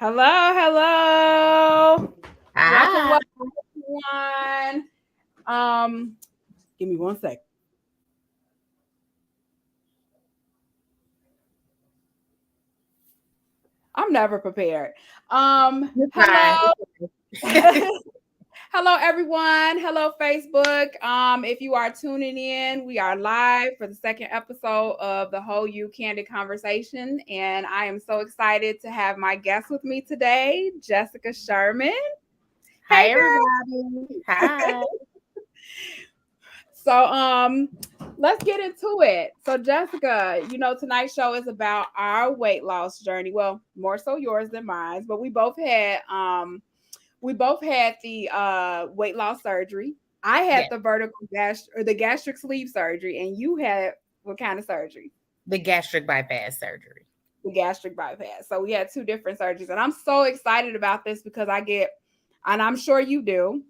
Hello, hello. Welcome, Ah, welcome, everyone. Um, Give me 1 second. I'm never prepared. you're fine. Hello. Hello, everyone. Hello, Facebook. If you are tuning in, we are live for the second episode of the Whole You Candid Conversation. And I am so excited to have my guest with me today, Jessica Sherman. Hey, Hi, girl. everybody. Hi. So let's get into it. So Jessica, tonight's show is about our weight loss journey. Well, more so yours than mine, but we both had the weight loss surgery. I had Yes, the vertical or the gastric sleeve surgery, and you had what kind of surgery? the gastric bypass surgery. The gastric bypass. So we had two different surgeries, and I'm so excited about this because and I'm sure you do.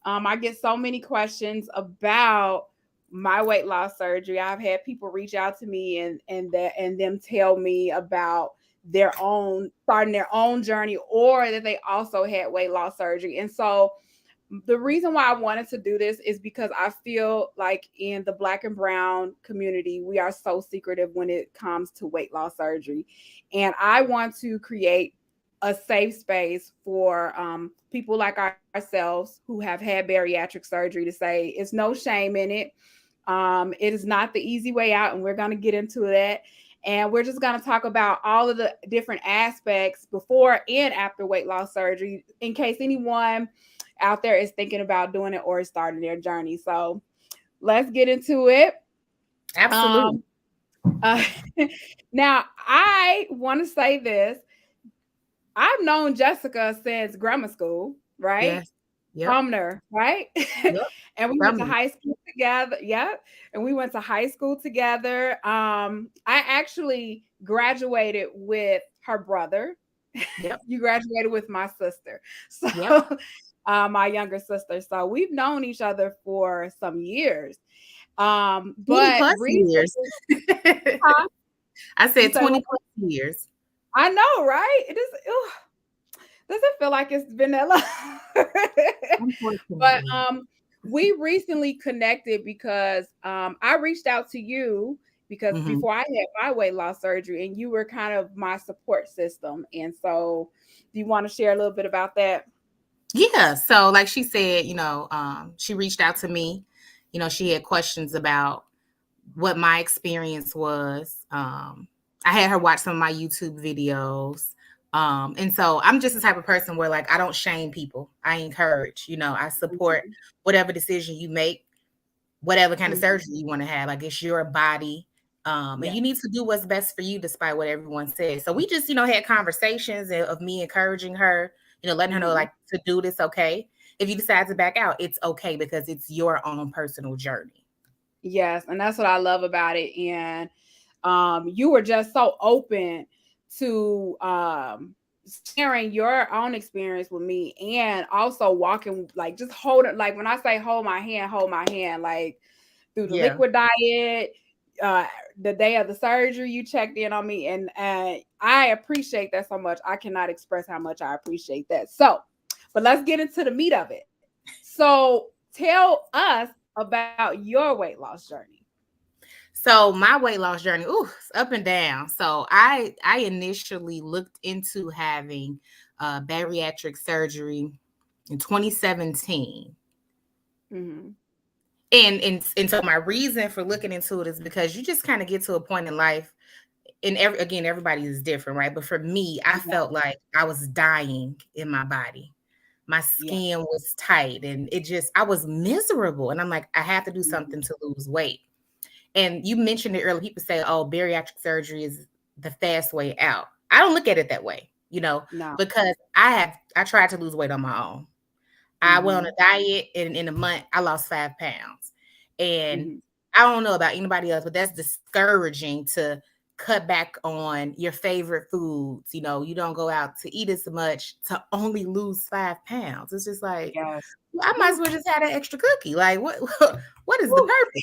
I get so many questions about my weight loss surgery. I've had people reach out to me and them tell me about their own starting their own journey, or that they also had weight loss surgery. And so the reason why I wanted to do this is because I feel like in the Black and brown community, we are so secretive when it comes to weight loss surgery. And I want to create a safe space for people like ourselves who have had bariatric surgery to say it's no shame in it. It is not the easy way out, and we're going to get into that. And we're just going to talk about all of the different aspects before and after weight loss surgery in case anyone out there is thinking about doing it or is starting their journey. So let's get into it. Absolutely. Um, uh, Now, I want to say this. I've known Jessica since grammar school, right? Yes. Yep. Sumner, right? Yep. And we went to From high school together. Yep. And we went to high school together. I actually graduated with her brother. Yep. You graduated with my sister. So Yep. my younger sister. So we've known each other for some years. 20 But plus recently, years. huh? I You said say, well, 20 plus years. I know, right? It is. Doesn't feel like it's been that long. But Unfortunately. we recently connected because I reached out to you because Hmm. before I had my weight loss surgery, and you were kind of my support system. And so, do you want to share a little bit about that? Yeah. So, like she said, she reached out to me. She had questions about what my experience was. I had her watch some of my YouTube videos. And so I'm just the type of person where like I don't shame people. I encourage, I support whatever decision you make, whatever kind of Mhm. surgery you want to have. Like it's your body. And Yeah. you need to do what's best for you despite what everyone says. So we just, had conversations of me encouraging her, letting her know Mhm. like to do this okay. If you decide to back out, it's okay because it's your own personal journey. Yes, and that's what I love about it. And you were just so open to sharing your own experience with me, and also walking, like, just hold it. Like when I say hold my hand, like through the Yeah. liquid diet. Uh, the day of the surgery, you checked in on me, and I appreciate that so much. I cannot express how much I appreciate that. So, but let's get into the meat of it. So, tell us about your weight loss journey. So my weight loss journey, it's up and down. So I initially looked into having bariatric surgery in 2017. Mm-hmm. And so my reason for looking into it is because you just kind of get to a point in life, and everybody is different, right? But for me, I Yeah, felt like I was dying in my body. My yeah. skin was tight and I was miserable. And I'm like, I have to do Mhm. something to lose weight. And you mentioned it earlier. People say, oh, bariatric surgery is the fast way out. I don't look at it that way, No. because I tried to lose weight on my own. I went on Mm-hmm. a diet, and in a month I lost 5 pounds. And Mm-hmm. I don't know about anybody else, but that's discouraging to cut back on your favorite foods. You don't go out to eat as much to only lose 5 pounds. It's just like, Yes. well, I might as Woo, well just have that extra cookie. Like what is the woo. purpose?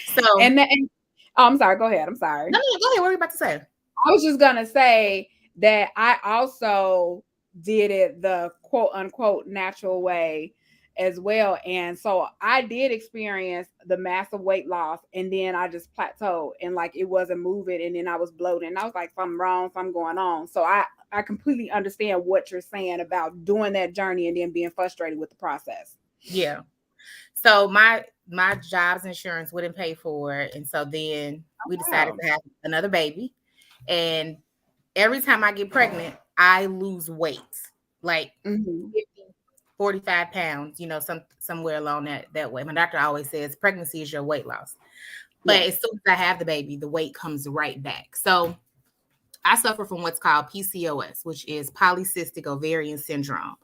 So And oh, I'm sorry. Go ahead. I'm sorry. no, go ahead. What are you about to say? I was just gonna say that I also did it the quote unquote natural way as well. And so I did experience the massive weight loss, and then I just plateaued and like it wasn't moving, and then I was bloated and I was like, something wrong, something going on. So I completely understand what you're saying about doing that journey and then being frustrated with the process. Yeah. So my job's insurance wouldn't pay for it. And so then we decided Wow. to have another baby. And every time I get pregnant, I lose weight. Like Hmm. 50, 45 pounds, somewhere along that way. My doctor always says pregnancy is your weight loss. But Yes. as soon as I have the baby, the weight comes right back. So I suffer from what's called PCOS, which is polycystic ovarian syndrome.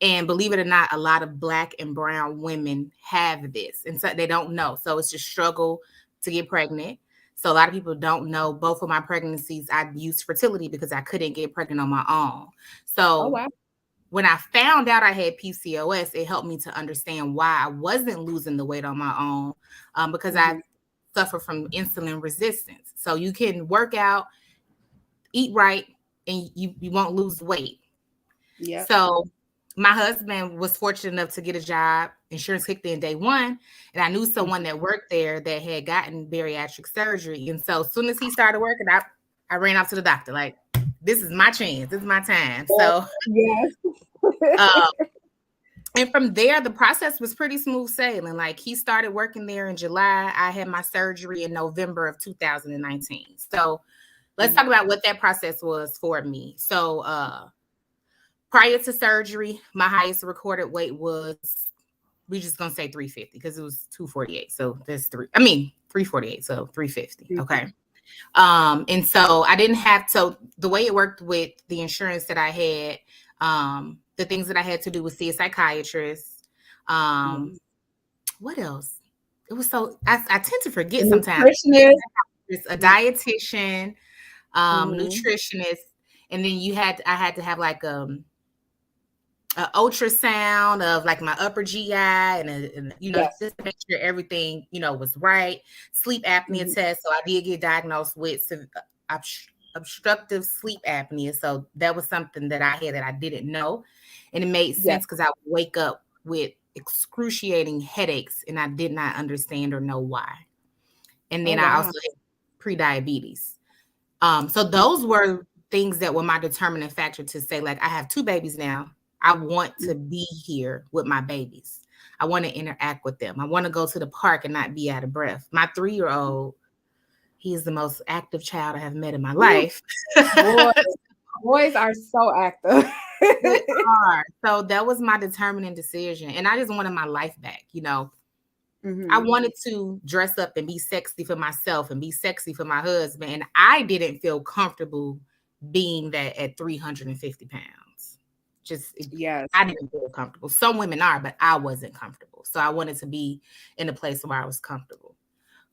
And believe it or not, a lot of Black and brown women have this. And so they don't know. So it's just struggle to get pregnant. So a lot of people don't know. Both of my pregnancies, I used fertility because I couldn't get pregnant on my own. Oh So wow. when I found out I had PCOS, it helped me to understand why I wasn't losing the weight on my own, because I Hmm. suffer from insulin resistance. So you can work out, eat right, and you won't lose weight. Yep. So my husband was fortunate enough to get a job. Insurance kicked in day one. And I knew someone that worked there that had gotten bariatric surgery. And so as soon as he started working, I ran out to the doctor, like, this is my chance. This is my time. So, Yes. uh, and from there, the process was pretty smooth sailing. Like he started working there in July. I had my surgery in November of 2019. So let's talk about what that process was for me. So, prior to surgery, my highest recorded weight was, we just gonna say 350 because it was 248. So that's 348. So 350. Okay. And so I didn't have to, the way it worked with the insurance that I had, the things that I had to do was see a psychiatrist. Yes. What else? It was so, I tend to The forget sometimes. nutritionist. It's a dietitian, Mm-hmm. nutritionist, and then I had to have like an ultrasound of like my upper GI and Yes. just to make sure everything, was right. Sleep apnea Hmm. test. So I did get diagnosed with obstructive sleep apnea. So that was something that I had that I didn't know. And it made Yes. sense because I would wake up with excruciating headaches and I did not understand or know why. And Oh then I wow. also had pre-diabetes. So those were things that were my determining factor to say, like, I have two babies now. I want to be here with my babies. I want to interact with them. I want to go to the park and not be out of breath. My 3-year-old, he is the most active child I have met in my Ooh, life. boy, boys are so active. They are. So that was my determining decision. And I just wanted my life back. I Hmm. wanted to dress up and be sexy for myself and be sexy for my husband. And I didn't feel comfortable being that at 350 pounds. Yes. I didn't feel comfortable. Some women are, but I wasn't comfortable. So I wanted to be in a place where I was comfortable.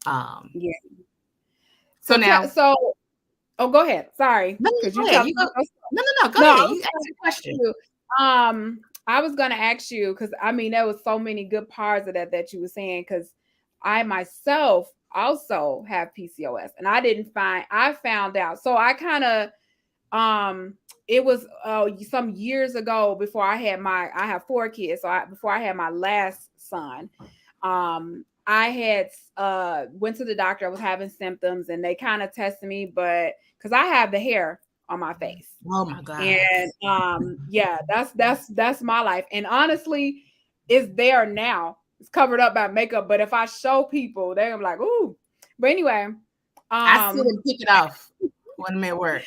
Um, Yeah. so now, So oh, go ahead. Sorry, no, because no, you go ahead. tell me. You go. No, no, no. Go No, I ahead. was You ask your gonna ask question. you. I was gonna ask you because I mean there was so many good parts of that you were saying because I myself also have PCOS and I found out. So I kind of it was some years ago before I have four kids. So before I had my last son, I had went to the doctor. I was having symptoms and they kind of tested me, but because I have the hair on my face. Oh my God. And yeah, that's my life. And honestly, it's there now. It's covered up by makeup, but if I show people, they're gonna be like, ooh. But anyway, I still um didn't pick it off when I'm at work.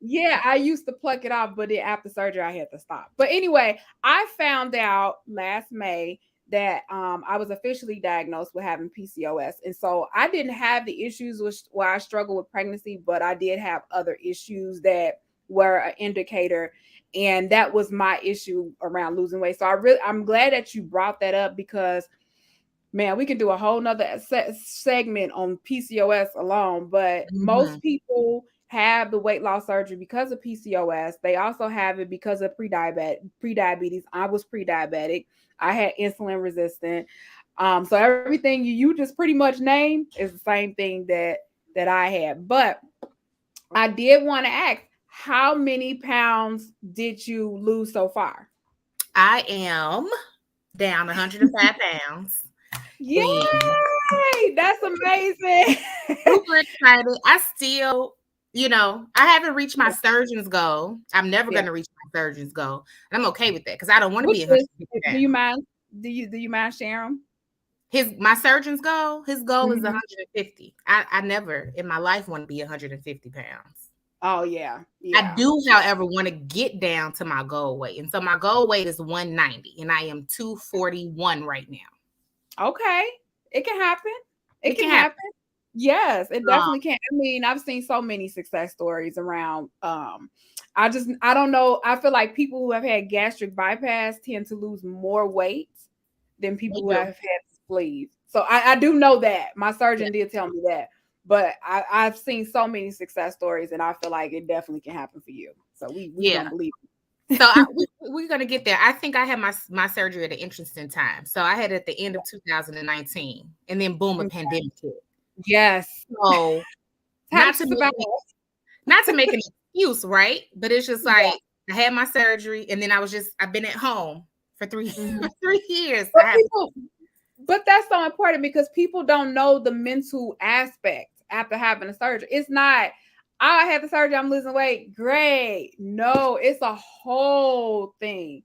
yeah, I used to pluck it off, but then after surgery I had to stop. But anyway, I found out last May that I was officially diagnosed with having PCOS. And so I didn't have the issues where I struggle with pregnancy, but I did have other issues that were an indicator. And that was my issue around losing weight. So I'm glad that you brought that up because man, we can do a whole nother segment on PCOS alone, but Mhm. most people have the weight loss surgery because of PCOS. They also have it because of pre-diabetes. I was pre-diabetic. I had insulin resistant. So everything you just pretty much named is the same thing that I had. But I did want to ask, how many pounds did you lose so far? I am down 105 pounds. And Yay! That's amazing. super excited. I still, I haven't reached my surgeon's goal. I'm never Yeah. going to reach my surgeon's goal. And I'm okay with that because I don't want to Which be is, 150 do you pounds. mind? Do you mind sharing? My surgeon's goal, his goal is Mhm. 150. I never in my life want to be 150 pounds. Oh yeah, I yeah. do, however, want to get down to my goal weight. And so my goal weight is 190 and I am 241 right now. Okay, it can happen. It It can can happen. happen. Yes, it Um, definitely can. I mean, I've seen so many success stories around. I don't know. I feel like people who have had gastric bypass tend to lose more weight than people they who have do. had sleeves. So I do know that. My Yeah. surgeon did tell me that. But I've seen so many success stories, and I feel like it definitely can happen for you. So we Yeah. gonna believe So it. we're gonna get there. I think I had my surgery at an interesting time. So I had it at the end of 2019, and then boom, a pandemic hit. Yes. So Tell not to us make about any, not to make an excuse, right? But it's just yeah. like I had my surgery, and then I've been at home for three Mhm. for 3 years. But people, but that's so important because people don't know the mental aspect after having a surgery. It's not, I had the surgery, I'm losing weight. Great. No, it's a whole thing.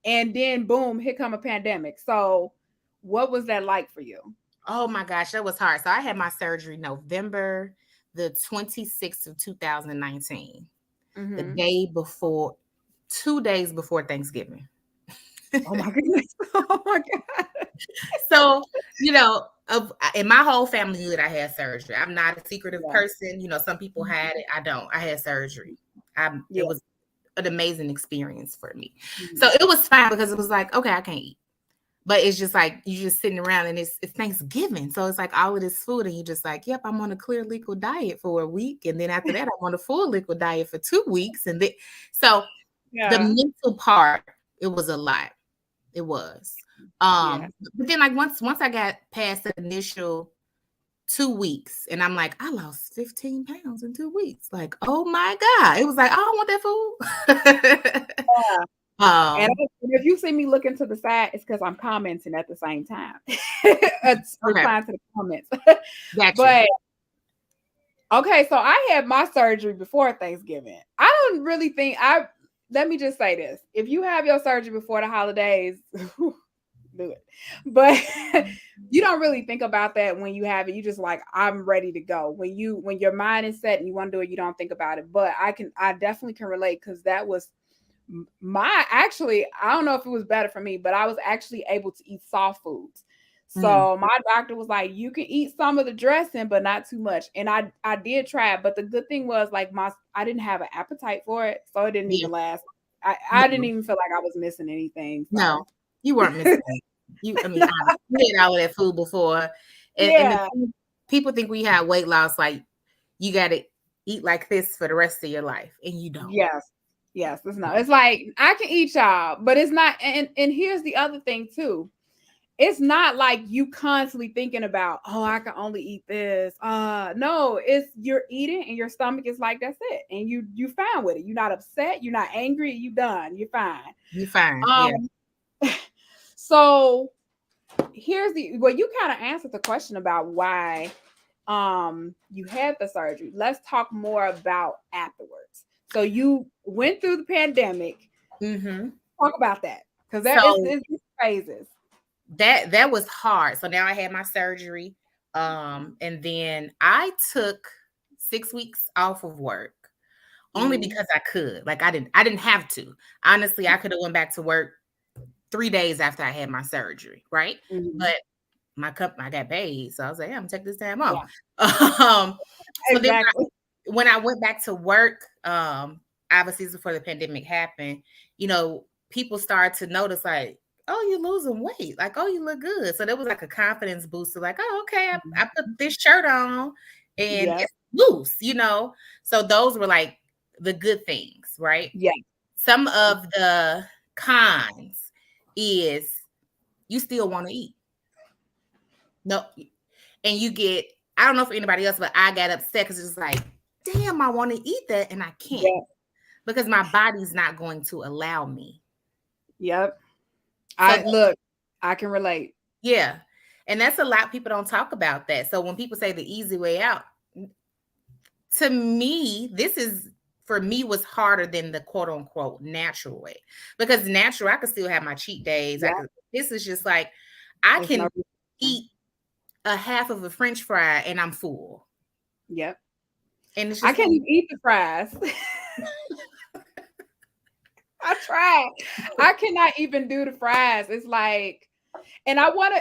And then boom, here come a pandemic. So what was that like for you? Oh my gosh, that was hard. So I had my surgery November the 26th of 2019, the Mm-hmm. day before, 2 days before Thanksgiving. Oh my goodness. Oh my God. So, and my whole family knew that I had surgery. I'm not a secretive Yeah. person. Some people had it. I don't. I had surgery. It Yeah. was an amazing experience for me. So Mhm. it was fine because it was like, okay, I can't eat. But it's just like you just sitting around and it's Thanksgiving. So it's like all of this food, and you're just like, yep, I'm on a clear liquid diet for a week. And then after that, I'm on a full liquid diet for 2 weeks. And then so the Yeah. mental part, it was a lot. It was. Yeah. But then like once I got past the initial 2 weeks, and I'm like, I lost 15 pounds in 2 weeks. Like, oh my God. It was like, I don't want that food. And um, if you see me looking to the side, it's because I'm commenting at the same time. It's okay, replying to the comments. got you. But okay, so I had my surgery before Thanksgiving. I don't really think I let me just say this. If you have your surgery before the holidays, do it. But you don't really think about that when you have it. You just like, I'm ready to go. When your mind is set and you want to do it, you don't think about it. But I definitely can relate because that was my actually, I don't know if it was better for me, but I was actually able to eat soft foods. Mm, So my doctor was like, you can eat some of the dressing, but not too much. And I did try it, but the good thing was like I didn't have an appetite for it, so it didn't yeah, even last. I didn't no, even feel like I was missing anything. no, So you weren't missing it. I mean, honestly, you had all of that food before. And yeah, people think we have weight loss, like you got to eat like this for the rest of your life, and you don't. yes, yes, it's not. It's like I can eat y'all, but it's not. And here's the other thing too. It's not like you constantly thinking about, oh, I can only eat this. No, it's you're eating and your stomach is like, that's it. And you fine with it. You're not upset, you're not angry, you done, you're fine. You fine, yeah. Um, so here's the well, you kind of answered the question about why you had the surgery. Let's talk more about afterwards. So you went through the pandemic. Mm-hmm. Talk about that. Because there is So it's phases. that was hard. So now I had my surgery, and then I took 6 weeks off of work only Mhm. because I could. Like I didn't have to. Honestly, I could have went back to work 3 days after I had my surgery, right? Mhm. But I got paid, so I was like, yeah, I'm gonna take this time off. Yeah, So then exactly. when I went back to work, obviously before the pandemic happened, people started to notice like, oh, you're losing weight, like, oh, you look good. So there was like a confidence booster, like, oh, okay, I put this shirt on and Yeah. it's loose. So those were like the good things, right? Yeah. Some of the cons is you still want to eat. No, and you get, I don't know for anybody else, but I got upset because it's like, damn, I want to eat that and I can't. Yeah. because my body's not going to allow me. Yep. So I can relate. yeah. And that's a lot, people don't talk about that. So when people say the easy way out, to me, this is, for me, was harder than the quote unquote natural way. Because natural, I could still have my cheat days. Yep. This is just like, I It's no can eat a half of a French fry and I'm full. Yep. And it's I just can't even eat the fries. I tried. I cannot even do the fries. It's like, and I want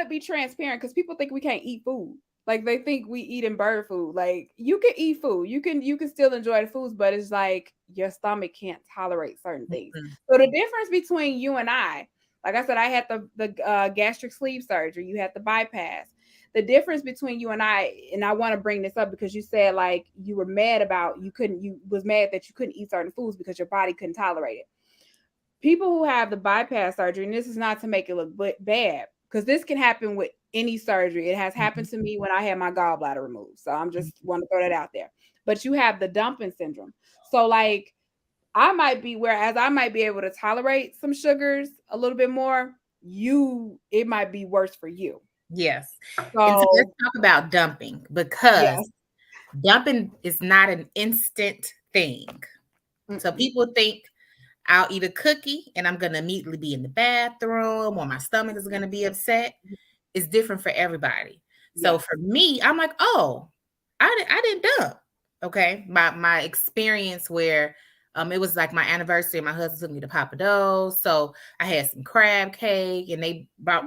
to be transparent because people think we can't eat food. Like they think we eating bird food. Like you can eat food. You can still enjoy the foods, but it's like your stomach can't tolerate certain things. mm-hmm. So the difference between you and I, like I said, I had the gastric sleeve surgery. You had the bypass. The difference between you and I want to bring this up because you said like you were mad about you was mad that you couldn't eat certain foods because your body couldn't tolerate it. People who have the bypass surgery, and this is not to make it look bad, because this can happen with any surgery. It has happened to me when I had my gallbladder removed. So I'm just want to throw that out there. But you have the dumping syndrome. So like whereas I might be able to tolerate some sugars a little bit more, it might be worse for you. Yes. So and so let's talk about dumping, because yes. dumping is not an instant thing. So people think I'll eat a cookie and I'm going to immediately be in the bathroom or my stomach is going to be upset. It's different for everybody. So for me, I'm like, oh, I didn't dump. Okay. My experience where it was like my anniversary and my husband took me to Papados. So I had some crab cake and they brought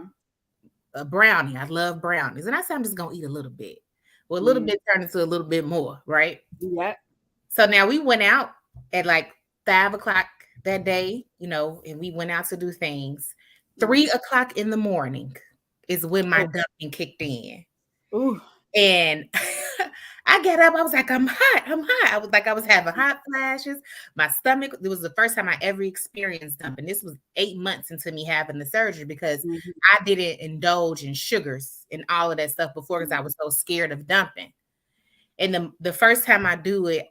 a brownie. I love brownies. And I said, I'm just going to eat a little bit. Well, a little bit turned into a little bit more, right? Yeah. So now we went out at like 5 o'clock that day, and we went out to do things. 3 o'clock in the morning is when my dumping kicked in. Ooh. And I got up. I was like, I'm hot. I was like, I was having hot flashes. My stomach, it was the first time I ever experienced dumping. This was 8 months into me having the surgery because I didn't indulge in sugars and all of that stuff before because I was so scared of dumping. And the first time I do it,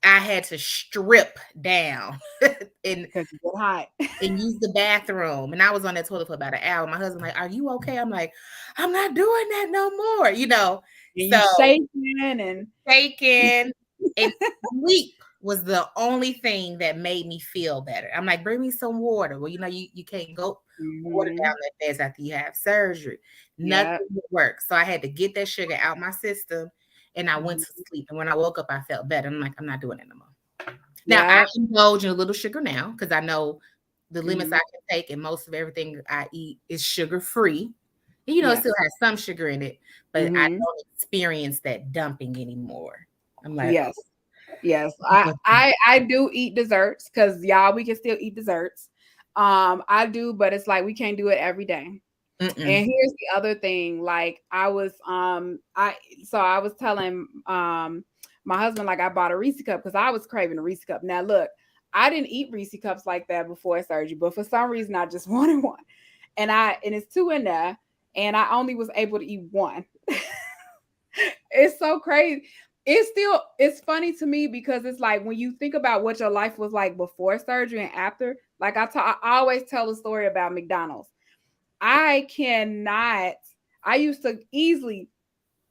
I had to strip down and use the bathroom. And I was on that toilet for about an hour. My husband like, are you okay? I'm like, I'm not doing that no more, And so shaking and sleep was the only thing that made me feel better. I'm like, bring me some water. Well, you can't go water down that fast after you have surgery. Nothing would work. So I had to get that sugar out my system. And I went to sleep. And when I woke up, I felt better. I'm like, I'm not doing it no more. Now, I indulge in a little sugar now because I know the limits I can take. And most of everything I eat is sugar-free. And, it still has some sugar in it. But I don't experience that dumping anymore. I'm like, Yes. I do eat desserts because, y'all, we can still eat desserts. I do, but it's like we can't do it every day. And here's the other thing, like I was telling my husband, like I bought a Reese cup because I was craving a Reese cup. Now look, I didn't eat Reese cups like that before surgery, but for some reason I just wanted one. And it's 2 in there, and I only was able to eat one. It's so crazy. It's funny to me because it's like when you think about what your life was like before surgery and after, like I always tell a story about McDonald's. I used to easily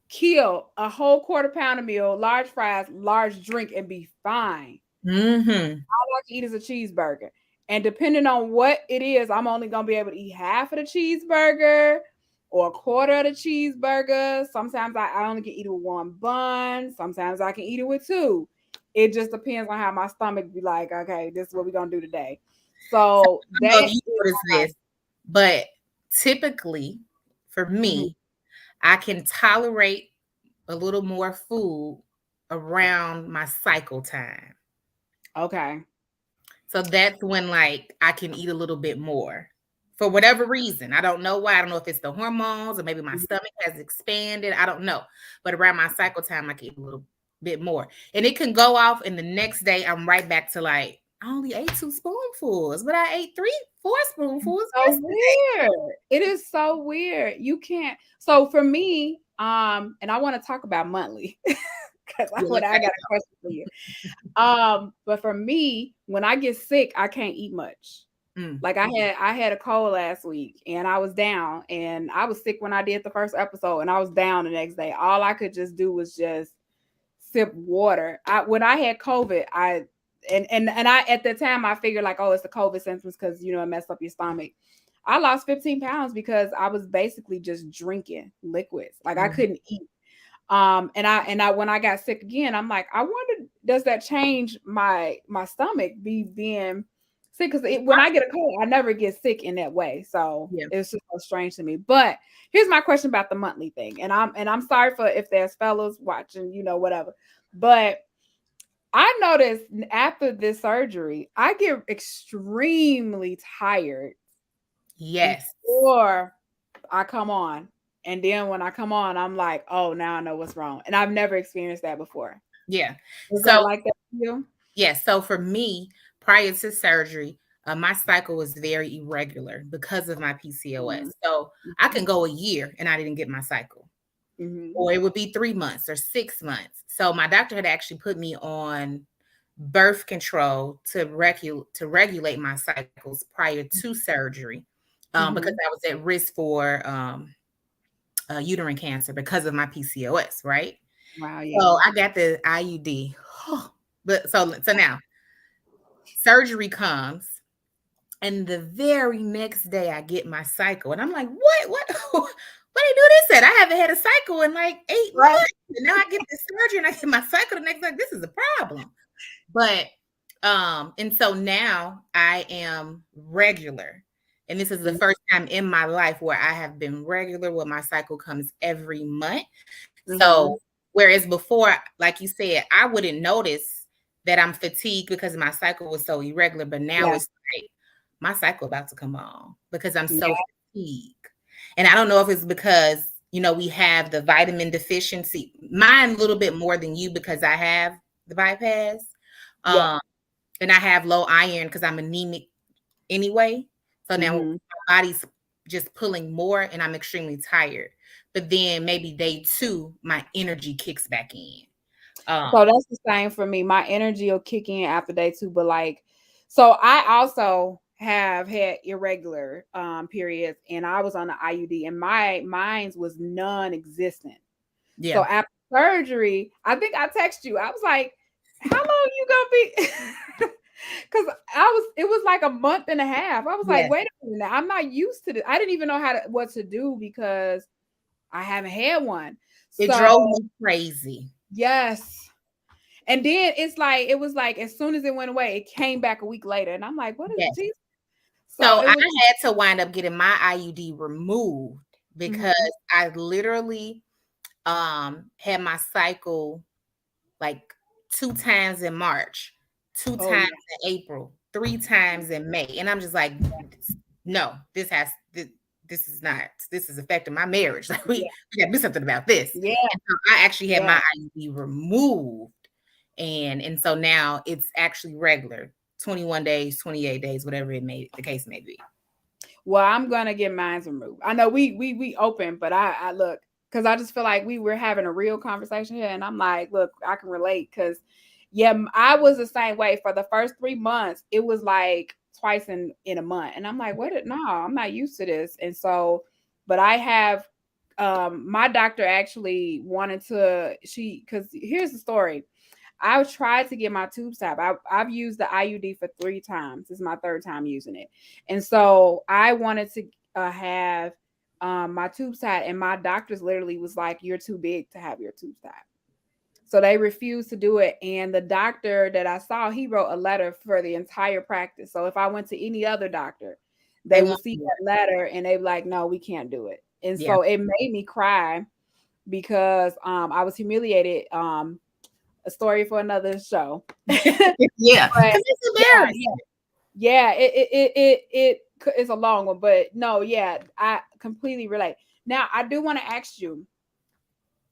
kill a whole quarter pound of meal, large fries, large drink, and be fine. All I can eat is a cheeseburger. And depending on what it is, I'm only going to be able to eat half of the cheeseburger or a quarter of the cheeseburger. Sometimes I only can eat it with one bun. Sometimes I can eat it with 2. It just depends on how my stomach be like, okay, this is what we're going to do today. So this, but typically for me, I can tolerate a little more food around my cycle time. Okay. So that's when like I can eat a little bit more for whatever reason. I don't know why. I don't know if it's the hormones or maybe my stomach has expanded. I don't know. But around my cycle time, I can eat a little bit more. And it can go off and the next day I'm right back to like, I only ate 2 spoonfuls, but I ate 4 spoonfuls. So weird. It is so weird. You can't. So for me, and I want to talk about monthly because Yeah, I got a question for you. But for me, when I get sick, I can't eat much. Mm. Like I had a cold last week and I was down and I was sick when I did the first episode and I was down the next day. All I could just do was just sip water. I when I had COVID, I and I at the time I figured like, oh, it's the COVID symptoms because it messed up your stomach. I lost 15 pounds because I was basically just drinking liquids. Like I Mhm. couldn't eat. And I when I got sick again, I'm like, I wonder, does that change my stomach being sick? Because when I get a cold, I never get sick in that way. So Yeah. it's just so strange to me. But here's my question about the monthly thing. And I'm sorry for if there's fellows watching, whatever. But I noticed after this surgery, I get extremely tired Yes. before I come on. And then when I come on, I'm like, oh, now I know what's wrong. And I've never experienced that before. Yeah. Is that So, like that for you? yes. So for me, prior to surgery, my cycle was very irregular because of my Mhm. PCOS. So I can go a year and I didn't get my cycle, Mhm. or it would be 3 months or 6 months. So my doctor had actually put me on birth control to regulate my cycles prior to surgery, because Mhm. I was at risk for uterine cancer because of my PCOS, right? Wow, So yeah. I got the IUD. But so now surgery comes, and the very next day I get my cycle, and I'm like, what what they do this at? I haven't had a cycle in like 8 months, Right. and now I get the surgery and I get my cycle the next day. This is a problem. But and so now I am regular. And this is the first time in my life where I have been regular, where my cycle comes every month. So Mhm. whereas before, like you said, I wouldn't notice that I'm fatigued because my cycle was so irregular, but now Yeah. it's like my cycle about to come on because I'm so Yeah. fatigued. And I don't know if it's because, we have the vitamin deficiency. Mine a little bit more than you because I have the bypass. Yeah. Um, and I have low iron because I'm anemic anyway. So now Mhm. my body's just pulling more and I'm extremely tired. But then maybe day two, my energy kicks back in. So Um, that's the same for me. My energy will kick in after day two, but like, so I also have had irregular periods, and I was on the IUD, and mine's was non-existent. So yeah, after surgery, I think I texted you. I was like, "How long you gonna be?" Because it was like a month and a half. I was like, yeah. "Wait a minute, I'm not used to this. I didn't even know what to do because I haven't had one." It So drove me crazy. yes, and then it was like as soon as it went away, it came back a week later, and I'm like, "What is Yes. Jesus?" So So it I was. had to wind up getting my IUD removed because Mhm. I literally had my cycle like 2 times in March, 2 Oh times yeah. in April, 3 times in May, and I'm just like, "No, this is not this is affecting my marriage, like, Yeah. we gotta do something about this," Yeah. and so I actually had Yeah. my IUD removed, and so now it's actually regular, 21 days, 28 days, whatever the case may be. Well, I'm gonna get mine removed. I know we open, but I look because I just feel like we were having a real conversation here, and I'm like, look, I can relate because yeah, I was the same way for the first 3 months. It was like twice in a month, and I'm like, what? No, I'm not used to this, and so, but I have. My doctor actually wanted to because here's the story. I tried to get my tube stop. I've used the IUD for 3 times. This is my third time using it. And so I wanted to have my tube side, and my doctors literally was like, "You're too big to have your tube side." So they refused to do it. And the doctor that I saw, he wrote a letter for the entire practice. So if I went to any other doctor, They they would won't see do it. that letter and they'd be like, "No, we can't do it." And Yeah. so it made me cry because I was humiliated. A story for another show. Yeah, But because it's yeah, embarrassing. yeah, yeah. It's a long one, but no, yeah, I completely relate. Now, I do want to ask you.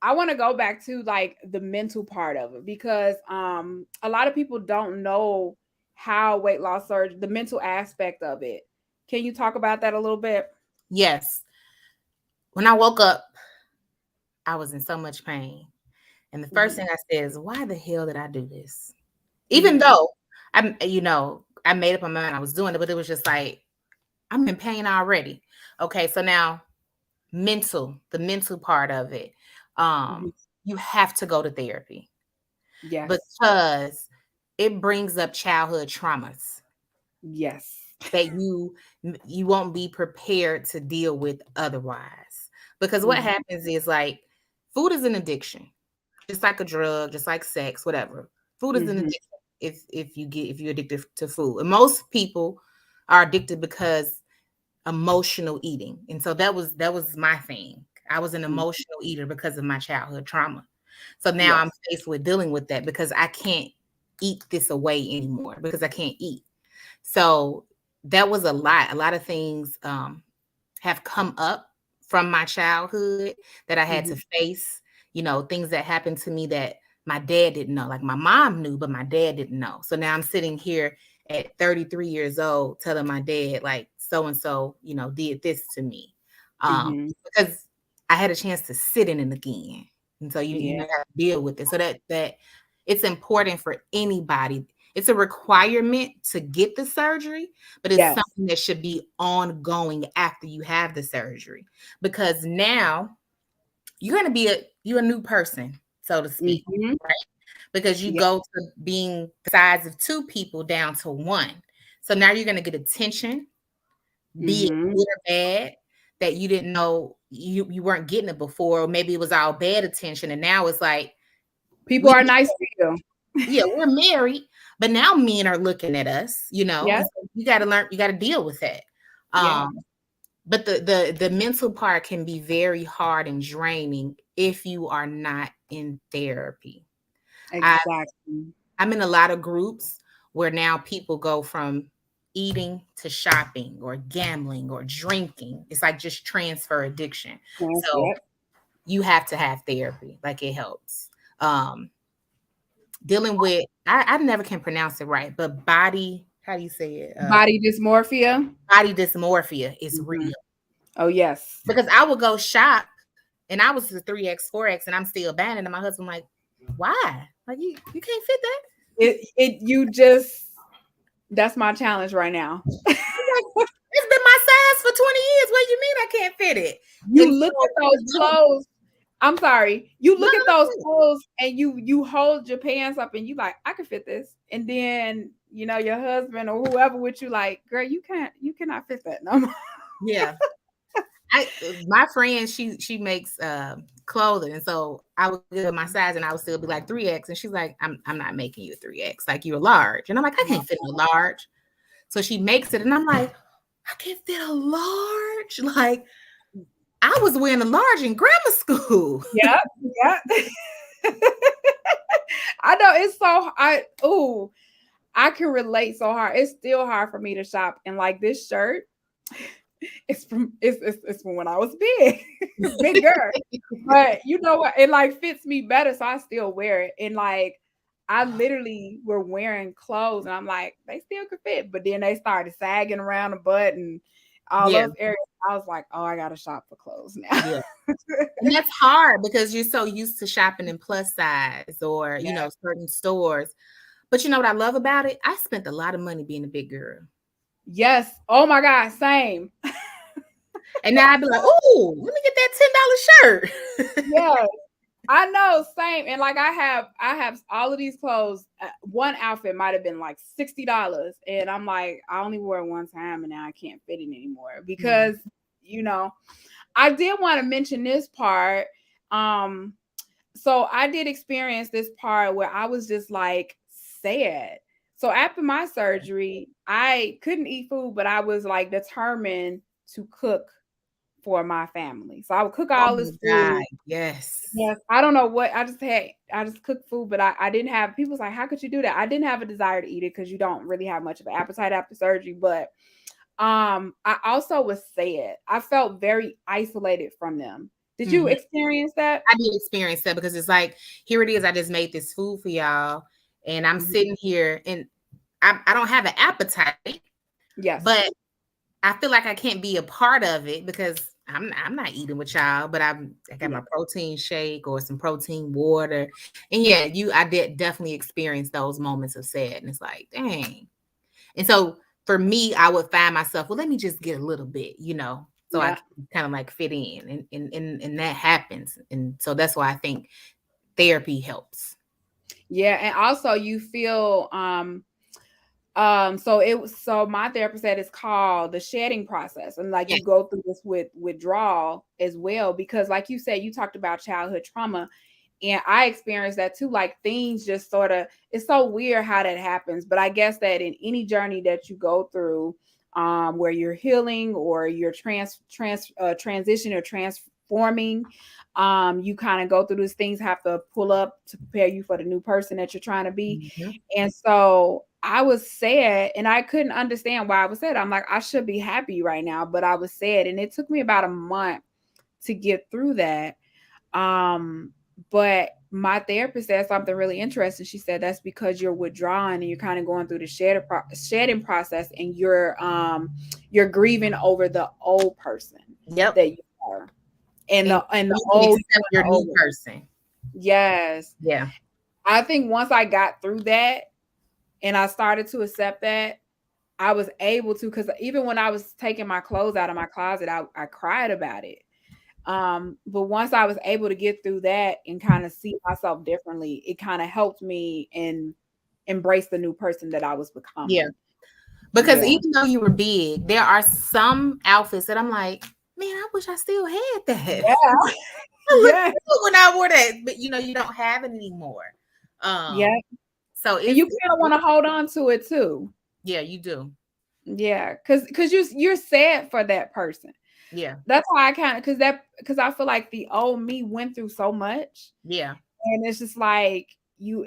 I want to go back to like the mental part of it because a lot of people don't know how weight loss surgery, the mental aspect of it. Can you talk about that a little bit? Yes. When I woke up, I was in so much pain. And the first Mhm. thing I said is, why the hell did I do this? Even Mhm. though I made up my mind I was doing it, but it was just like, I'm in pain already. Okay, so now the mental part of it. Mhm. You have to go to therapy Yes. because it brings up childhood traumas Yes. that you won't be prepared to deal with otherwise. Because what Mhm. happens is, like, food is an addiction, just like a drug, just like sex, whatever. Food is an Mhm. addiction if you're addicted to food. And most people are addicted because emotional eating. And so that was my thing. I was an Mhm. emotional eater because of my childhood trauma. So now I'm Yes. faced with dealing with that because I can't eat this away anymore because I can't eat. So that was a lot. A lot of things have come up from my childhood that I had to Mhm. face, things that happened to me that my dad didn't know. Like, my mom knew, but my dad didn't know. So now I'm sitting here at 33 years old telling my dad, like, so and so, did this to me. Mhm. Because I had a chance to sit in it again. And so you Yeah. have to deal with it. So that it's important for anybody. It's a requirement to get the surgery, but it's Yes. something that should be ongoing after you have the surgery, because now you're going to be you're a new person, so to speak, Mhm. right? Because you Yeah. go to being the size of two people down to one. So now you're going to get attention, be it Mhm. good or bad, that you didn't know you weren't getting it before, or maybe it was all bad attention, and now it's like, People we are nice to you. yeah, we're married, but now men are looking at us, Yeah. and so you got to learn, you got to deal with that. Yeah. But the mental part can be very hard and draining if you are not in therapy. I Exactly. I'm in a lot of groups where now people go from eating to shopping or gambling or drinking. It's like just transfer addiction. Yes. So Yep. you have to have therapy. Like, it helps. Dealing with, I never can pronounce it right, but how do you say it? Body dysmorphia. Body dysmorphia is Mhm. real. Oh yes. Because I would go shop and I was the 3X, 4X, and I'm still bad. And my husband, like, why? Like, you can't fit that. It you just that's my challenge right now. I'm like, it's been my size for 20 years. What do you mean I can't fit it? You And look so at those clothes. I'm sorry. You no, look at those clothes and you hold your pants up and you like, I can fit this. And then your husband or whoever with you like, girl, you cannot fit that no more. yeah. My friend, she makes clothing, and so I would give her my size, and I would still be like 3X, and she's like, I'm not making you a 3X, like, you're large, and I'm like, I can't fit a large. So she makes it, and I'm like, I can't fit a large. Like, I was wearing a large in grammar school. Yeah, yeah. I know it's so I can relate so hard. It's still hard for me to shop. And like this shirt, it's from when I was big, bigger. But you know what? It like fits me better, so I still wear it. And like I literally were wearing clothes, and I'm like, they still could fit, but then they started sagging around the butt and all Yeah, those areas. I was like, oh, I gotta shop for clothes now. yeah. And that's hard because you're so used to shopping in plus size or, Yeah. certain stores. But you know what I love about it? I spent a lot of money being a big girl. Yes. Oh my God. Same. And now I'd be like, oh, let me get that $10 shirt. Yeah. I know, same. And like I have all of these clothes. One outfit might have been like $60. And I'm like, I only wore it one time and now I can't fit it anymore. Mm. Because, you know, I did want to mention this part. Um, so I did experience this part where I was just like sad. So after my surgery, I couldn't eat food, but I was like determined to cook for my family. So I would cook Oh all my this God. food. Yes. Yes, I don't know what I just cooked food, but I didn't have people's like, how could you do that? I didn't have a desire to eat it because you don't really have much of an appetite after surgery. But I also was sad. I felt very isolated from them. Did you Mhm. experience that? I did experience that because it's like, here it is. I just made this food for y'all, and I'm Mhm. sitting here, and I don't have an appetite, Yes. but I feel like I can't be a part of it because I'm not eating with y'all, but I got my protein shake or some protein water. And yeah, I did definitely experience those moments of sadness, like, dang. And so for me, I would find myself, well, let me just get a little bit, so I Yeah. can kind of like fit in, and that happens. And so that's why I think therapy helps. Yeah, and also you feel so my therapist said it's called the shedding process, and like Yeah. you go through this with withdrawal as well, because like you said, you talked about childhood trauma, and I experienced that too. Like things just sort of, it's so weird how that happens, but I guess that in any journey that you go through, where you're healing or you're transition or transforming, you kind of go through these things, have to pull up to prepare you for the new person that you're trying to be. Mm-hmm. And so I was sad, and I couldn't understand why I was sad. I'm like, I should be happy right now, but I was sad, and it took me about a month to get through that. But my therapist said something really interesting. She said that's because you're withdrawing and you're kind of going through the shedding process, and you're grieving over the old person Yep. that you are, and And the you can old accept your the new old. person. Yes, Yeah. I think once I got through that and I started to accept that, I was able to, because even when I was taking my clothes out of my closet, I cried about it. But once I was able to get through that and kind of see myself differently, it kind of helped me and embrace the new person that I was Yeah. becoming. Because Yeah. even though you were big, there are some outfits that I'm like, man, I wish I still had that. Yeah. I look Yeah. good when I wore that, but you don't have it anymore. Yeah. So And you kind of want to hold on to it too. yeah, you do. Yeah. Cause you're sad for that person. Yeah. That's why I kind of, because I feel like the old me went through so much. Yeah. And it's just like you're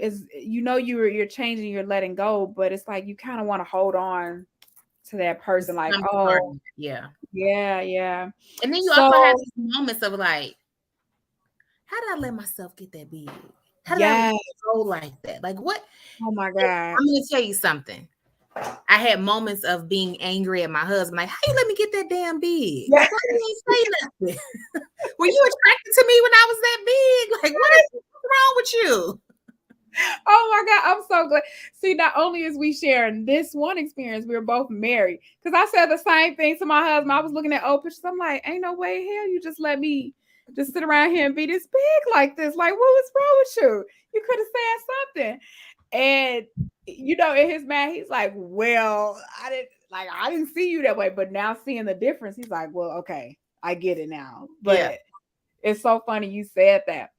changing, you're letting go, but it's like you kind of want to hold on to that person, like, Some part oh, of it, yeah. yeah, yeah. And then you also have So these moments of like, how did I let myself get that big? How did I let yeah. it go like that? Like what? Oh my God. I'm gonna tell you something. I had moments of being angry at my husband, like, how you let me get that damn big? Yeah. Like, why you ain't say nothing? Were you attracted to me when I was that big? Like, what's wrong with you? Oh my God. I'm so glad. See, not only is we sharing this one experience, we were both married. Because I said the same thing to my husband. I was looking at old pictures. I'm like, ain't no way hell you just let me just sit around here and be this big like this. Like, what was wrong with you? You could have said something. And in his mind, he's like, well, I didn't see you that way. But now seeing the difference, he's like, well, okay, I get it now. Yeah. But it's so funny you said that.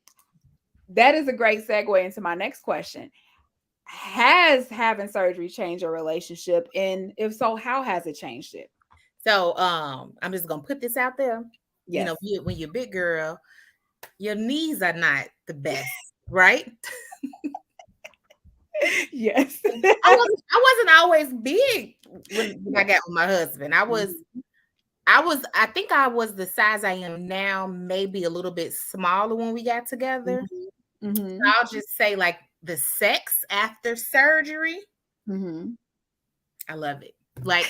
That is a great segue into my next question. Has having surgery changed your relationship? And if so, how has it changed it? So I'm just gonna put this out there. Yes. When you're a big girl, your knees are not the best, right? Yes. I wasn't always big when I got with my husband. I think I was the size I am now, maybe a little bit smaller when we got together. So Mm-hmm. I'll just say like the sex after surgery, Mm-hmm. I love it. Like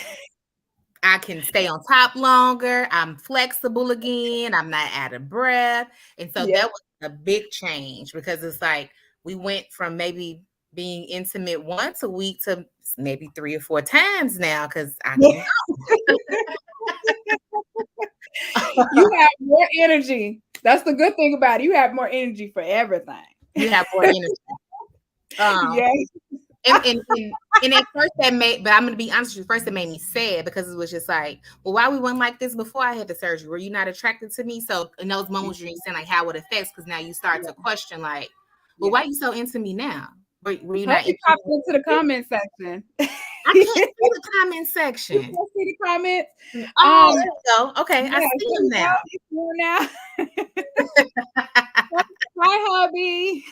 I can stay on top longer. I'm flexible again. I'm not out of breath. And so Yeah. that was a big change because it's like we went from maybe being intimate once a week to maybe 3 or 4 times now because I can. You have more energy. That's the good thing about it. You have more energy for everything. You have more energy. Yes. And at first but I'm gonna be honest with you, first it made me sad because it was just like, well, why we weren't like this before I had the surgery? Were you not attracted to me? So in those moments you're saying like how it affects, because now you start to question like, well, why are you so into me now? Were you Hope not you into popped me? into the comment section. I can't see the comment You section. can see the comments. Oh, there we go. Okay, Yeah, I see him now. now. Hi, hubby.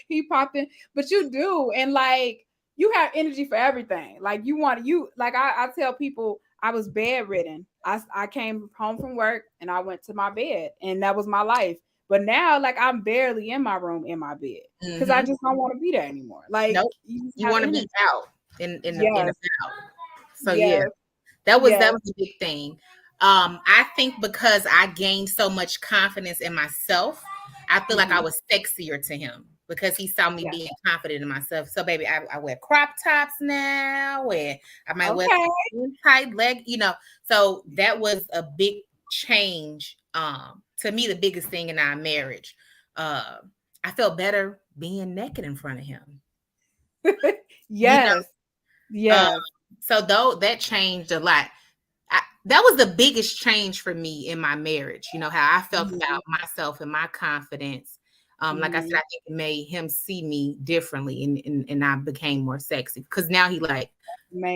He popped in, but you do, and like you have energy for everything. Like I tell people I was bedridden. I came home from work and I went to my bed, and that was my life. But now, like I'm barely in my room in my bed because I just don't want to be there anymore. Like Nope. you just You have want to energy. be out in Yes, about. So yeah, yes, that was yes. a big thing. I think because I gained so much confidence in myself, I feel like I Mhm. was sexier to him because he saw me Yeah. being confident in myself. So, baby, I wear crop tops now, and I might wear Okay. tight leg, So that was a big change. To me, the biggest thing in our marriage. Uh, I felt better being naked in front of him. You know, Yes. uh, Yes. so though that changed a lot. That was the biggest change for me in my marriage. You know, how I felt Mhm. about myself and my confidence. Like I said, Mhm. I think it made him see me differently, and I became more sexy because now he like,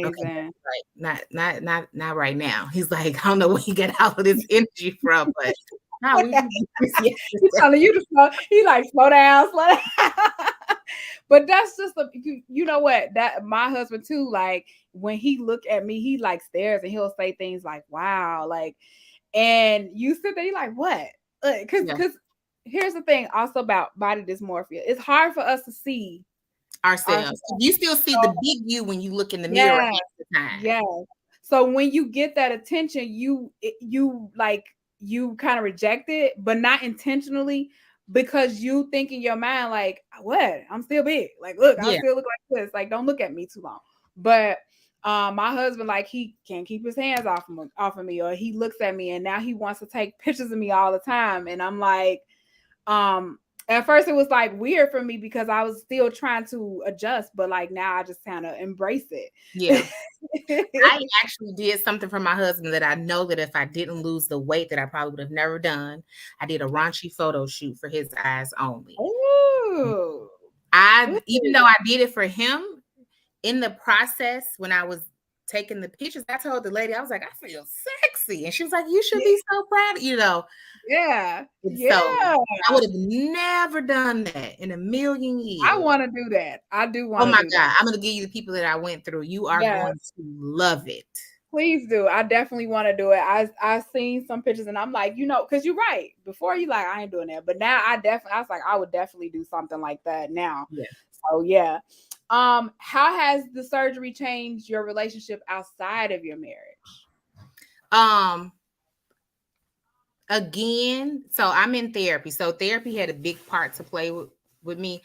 okay, Amazing. like not right now. He's like, I don't know where you get all of this energy from, but no, we was doing this He's yesterday. telling you to slow. He like slow down, slow down. But that's just you know what, that my husband too. Like when he look at me, he like stares and he'll say things like, "Wow," like, and you sit there, you like, "What?" Yeah, Because here's the thing, also about body dysmorphia. It's hard for us to see ourselves. ourselves. You still see the big you when you look in the mirror Yeah, half the time. yeah. So when you get that attention, you like you kind of reject it, but not intentionally because you think in your mind like, what? I'm still big. Like, look, I Yeah, still look like this. Like, don't look at me too long. But my husband, like, he can't keep his hands off of me, or he looks at me and now he wants to take pictures of me all the time. And I'm like, um at first it was like weird for me because I was still trying to adjust, but like now I just kind of embrace yeah. it. I actually did something for my husband that I know that if I didn't lose the weight that I probably would have never done. I did a raunchy photo shoot for his eyes only. Ooh. Even though I did it for him, in the process, when I was taking the pictures, I told the lady, I was like, I feel sexy. And she was like, you should be so proud. Yeah. And so Yeah. I would have never done that in a million I years. want to do that. I do Oh want to my do that. God. I'm going to give you the people that I went through. You are Yeah. going to love it. Please do. I definitely want to do it. I seen some pictures and I'm like, because you're right. Before you like, I ain't doing that. But now I was like, I would definitely do something like that now. Yeah. So yeah. How has the surgery changed your relationship outside of your marriage? Um, Again, so I'm in therapy. So therapy had a big part to play with me.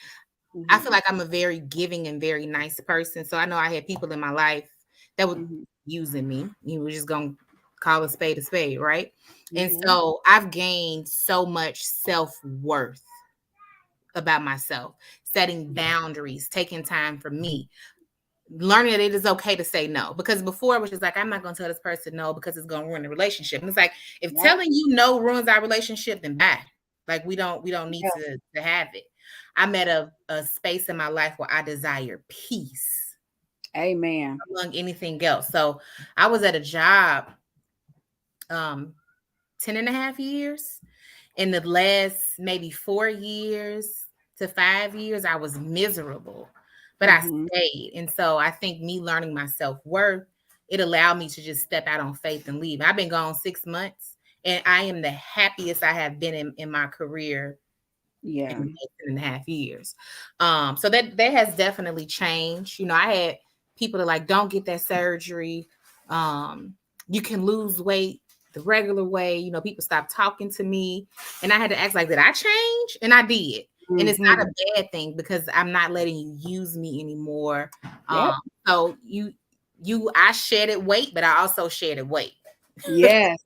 I feel Mm-hmm. like I'm a very giving and very nice person. So I know I had people in my life that were Mm-hmm. using me. You were just gonna call a spade, right? And Mm-hmm. so I've gained so much self-worth about myself, setting boundaries, taking time for me, learning that it is okay to say no. Because before it was just like, I'm not gonna tell this person no because it's gonna ruin the relationship. And it's like, if Yep. telling you no ruins our relationship, then bye. Like we don't need Yeah. to have it. I'm at a space in my life where I desire peace Amen. among anything else. So I was at a job 10 and a half years. In the last maybe 4 years to 5 years, I was miserable, but I Mm-hmm. stayed. And so I think me learning my self-worth, it allowed me to just step out on faith and leave. I've been gone 6 months and I am the happiest I have been in my career Yeah. in 10 and a half years. So that has definitely changed. I had people that like, don't get that surgery. Um, you can lose weight the regular way. People stopped talking to me, and I had to ask like, did I change? And I did. And it's not Mm-hmm. a bad thing because I'm not letting you use me anymore. Yep. So I shedded weight, but I also shedded weight. Yes.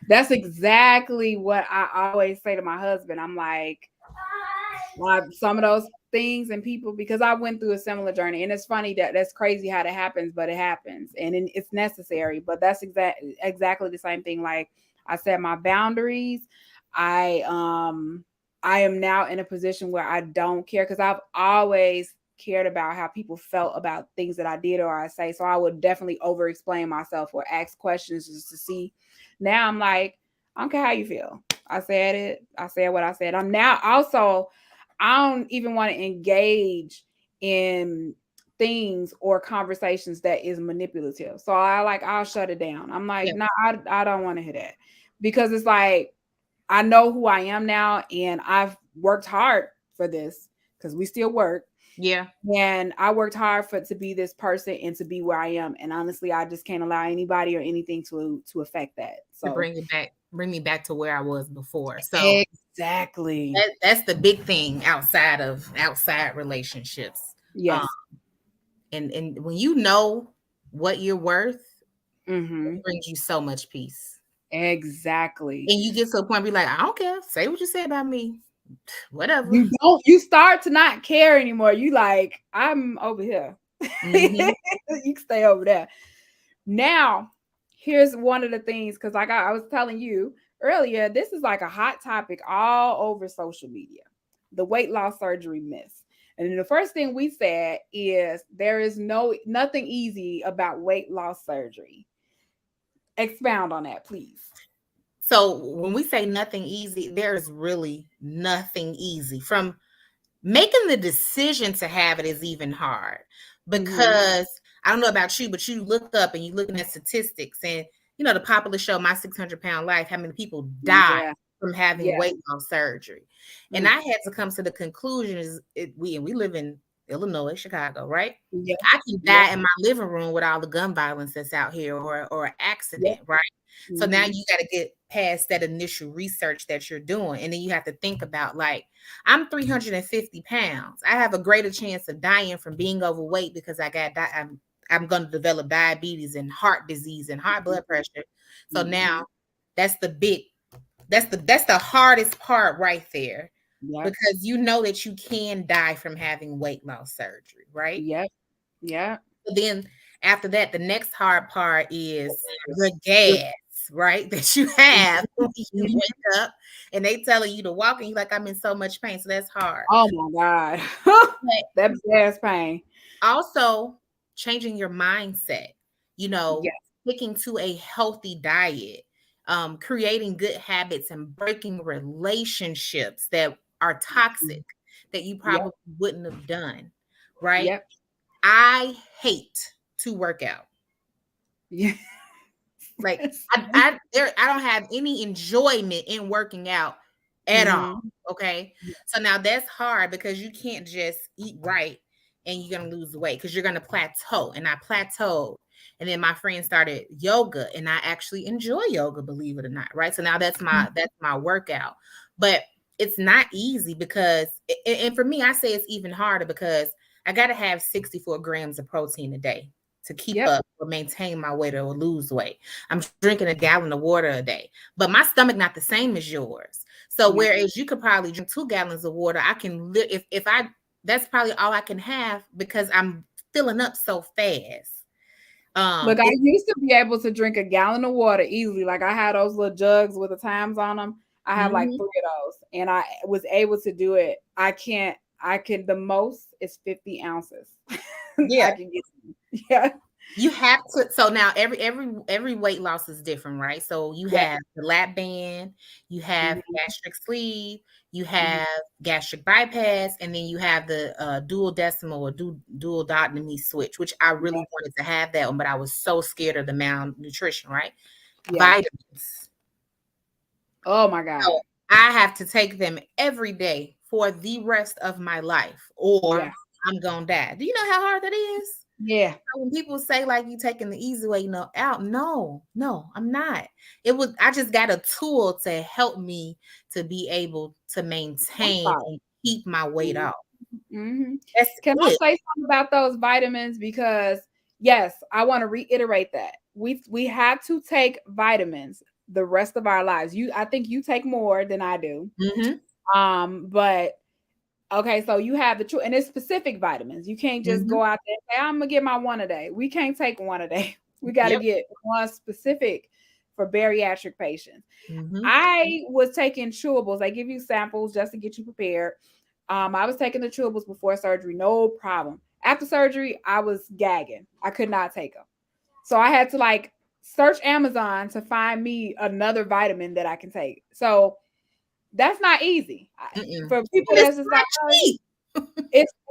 That's exactly what I always say to my husband. I'm like some of those things and people, because I went through a similar journey, and it's funny that's crazy how that happens, but it happens, and it's necessary. But that's exactly the same thing. Like I said, my boundaries. I I am now in a position where I don't care because I've always cared about how people felt about things that I did or I say. So I would definitely over explain myself or ask questions just to see. Now I'm like, I don't care how you feel. I said it. I said what I said. I'm now also, I don't even want to engage in things or conversations that is manipulative. So I'll shut it down. I'm like, Yeah, no, I don't want to hear that. Because it's like I know who I am now and I've worked hard for this because we still work. Yeah. And I worked hard for to be this person and to be where I am. And honestly, I just can't allow anybody or anything to affect that. To So bring me back to where I was before. So exactly. that's the big thing outside relationships. Um, Yes. and when you know what you're worth, Mm-hmm. it brings you so much peace. Exactly. And you get to a point where you're like, I don't care. Say what you say about me. Whatever. You start to not care anymore. You like, I'm over here. Mm-hmm. You can stay over there. Now, here's one of the things because I was telling you earlier, this is like a hot topic all over social media. The weight loss surgery myths. And then the first thing we said is there is nothing easy about weight loss surgery. Expound on that, please. So when we say nothing easy, there's really nothing easy. From making the decision to have it is even hard, Mm-hmm. because I don't know about you, but you look up and you're looking at statistics, and the popular show My 600-Pound Life, how many people die Yeah. from having Yeah. weight loss surgery. And Mm. I had to come to the conclusion is we live in Illinois, Chicago, right? Yeah. I can Yeah. die in my living room with all the gun violence that's out here, or an Yeah. accident, right? So now Mm-hmm. you got to get past that initial research that you're doing, and then you have to think about, like, I'm 350 pounds. I have a greater chance of dying from being overweight because I'm going to develop diabetes and heart disease and high blood pressure. So Mm-hmm. now that's the big that's the hardest part right there, Yep. because you know that you can die from having weight loss surgery, right? Yep. Yep. So then after that, the next hard part is the gas, right? That you have when you Mhm. wake up and they telling you to walk and you're like, I'm in so much pain. So that's hard. Oh my God. But That gas pain. also changing your mindset, Yes. sticking to a healthy diet, creating good habits and breaking relationships that are toxic that you Yep. probably wouldn't have done, right? Yep. I hate to work out. Yes. Like I don't have any enjoyment in working out at all. Mm-hmm. Okay. So now that's hard because you can't just eat right and you're gonna lose the weight because you're gonna plateau. And I plateaued. And then my friend started yoga, and I actually enjoy yoga, believe it or not. Right. So now that's my workout. But it's not easy because and for me, I say it's even harder because I gotta have 64 grams of protein a day to keep Yep. up or maintain my weight or lose weight. I'm drinking a gallon of water a day, but my stomach not the same as yours. So Yeah. whereas you could probably drink 2 gallons of water, I can if I that's probably all I can have because I'm filling up so fast. Look, I It, used to be able to drink a gallon of water easily. Like I had those little jugs with the times on them. I have like mhm, 3 of those, and I was able to do it. I can't. I can. The most is 50 ounces. yeah. I can get. Yeah. You have to. So now every weight loss is different, right? So you Yeah. have the lap band, you have Mm-hmm. gastric sleeve, you Mm-hmm. have gastric bypass, and then you have the dual decimal or dual duotomy switch, which I really Yeah. wanted to have that one, but I was so scared of the malnutrition, right? Yeah. Vitamins. Oh my So God. I have to take them every day for the rest of my life, or Yeah. I'm gonna die. Do you know how hard that is? Yeah. When people say like you taking the easy way, out, no, I'm not. I just got a tool to help me to be able to maintain and keep my weight off. Mm-hmm. That's Can I it. say something about those vitamins? Because yes, I want to reiterate that we have to take vitamins the rest of our lives. I think you take more than I do. Mm-hmm. But okay, so you have the true and it's specific vitamins. You can't just Mm-hmm. go out there and say, I'm gonna get my one a day. We can't take one a day. We got to Yep. get one specific for bariatric patients. Mm-hmm. I was taking chewables. They give you samples just to get you prepared. I was taking the chewables before surgery, no problem. After surgery, I was gagging. I could not take them. So I had to like search Amazon to find me another vitamin that I can take. So that's not easy. Mm-mm. For people And it's that's just like, not oh, cheap.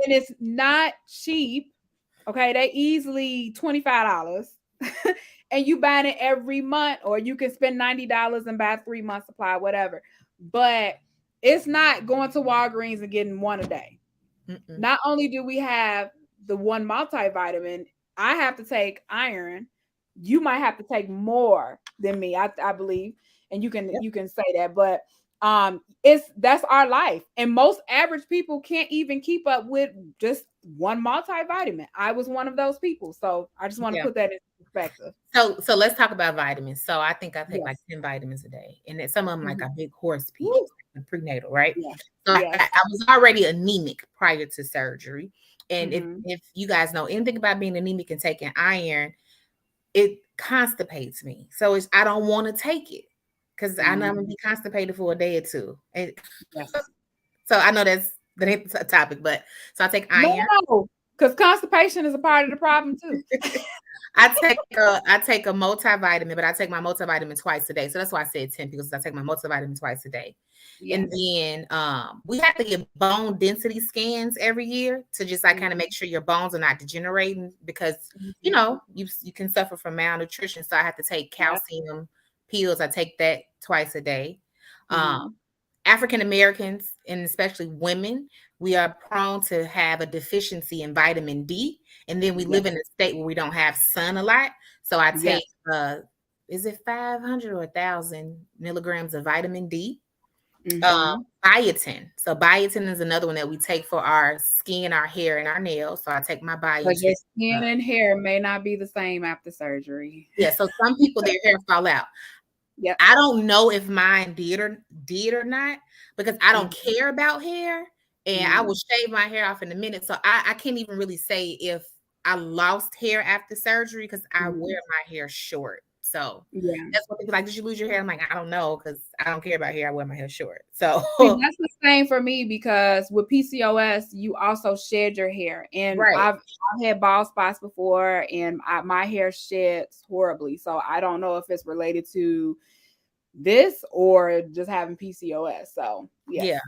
it's not cheap. Okay, they easily $25. And you buy it every month, or you can spend $90 and buy 3 months supply, whatever. But it's not going to Walgreens and getting one a day. Mm-mm. Not only do we have the one multivitamin, I have to take iron. You might have to take more than me, I believe, and Yep. you can say that, but it's that's our life, and most average people can't even keep up with just one multivitamin. I was one of those people, so I just want to Yeah. put that in perspective. So let's talk about vitamins. So I think I take like Yes. 10 vitamins a day. And then some of them like Mhm. are big horse pills, Woo. like the prenatal, right? Yes. So I Yes. was already anemic prior to surgery. And Hmm. if you guys know anything about being anemic and taking iron, it constipates me. So I don't want to take it because I know I'm gonna Hmm. be constipated for a day or two. And Yes. so I know that ain't the topic, but so I take No, iron. no, because constipation is a part of the problem too. I take a multivitamin, but I take my multivitamin twice a day. So that's why I said 10 because I take my multivitamin twice a day. And Yes. then we have to get bone density scans every year to just like kind of Mhm. make sure your bones are not degenerating because you Mhm. know you can suffer from malnutrition. So I have to take Yes. calcium pills. I take that twice a day. Um, Mhm. African Americans and especially women, we are prone to have a deficiency in vitamin D. And then we Yes. live in a state where we don't have sun a lot. So I take, Yes. is it 500 or 1,000 milligrams of vitamin D? Uh, Mhm. Biotin. So biotin is another one that we take for our skin, our hair, and our nails. So I take my But biotin. your Uh, skin and hair may not be the same after surgery. yeah, so some people their hair fall out. Yep. I don't know if mine did or not because I don't Mhm. care about hair and I will Mhm. shave my hair off in a minute. So I can't even really say if I lost hair after surgery because I wear Mhm. my hair short. So Yeah. that's what people like, did you lose your hair? I'm like, I don't know because I don't care about hair. I wear my hair short. So See, that's the same for me because with PCOS, you also shed your hair, and right. I've had bald spots before, and my hair sheds horribly. So I don't know if it's related to this or just having PCOS. So yes. Yeah.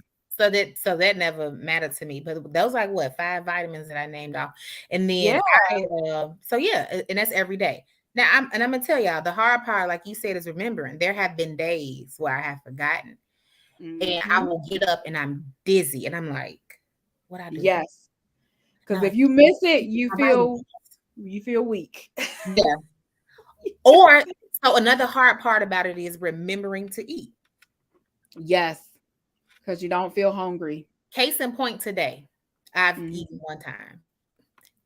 So that never mattered to me. But those like what 5 vitamins that I named off. And then Yeah. so yeah, and that's every day. Now I'm gonna tell y'all the hard part, like you said, is remembering. There have been days where I have forgotten and I Hmm. will get up and I'm dizzy and I'm like, what I do? Yes. And Because I'm if like, you miss it, my vitamins. you feel weak. Yeah. Or so another hard part about it is remembering to eat. Yes, because you don't feel hungry. Case in point today, I've eaten Hmm. one time.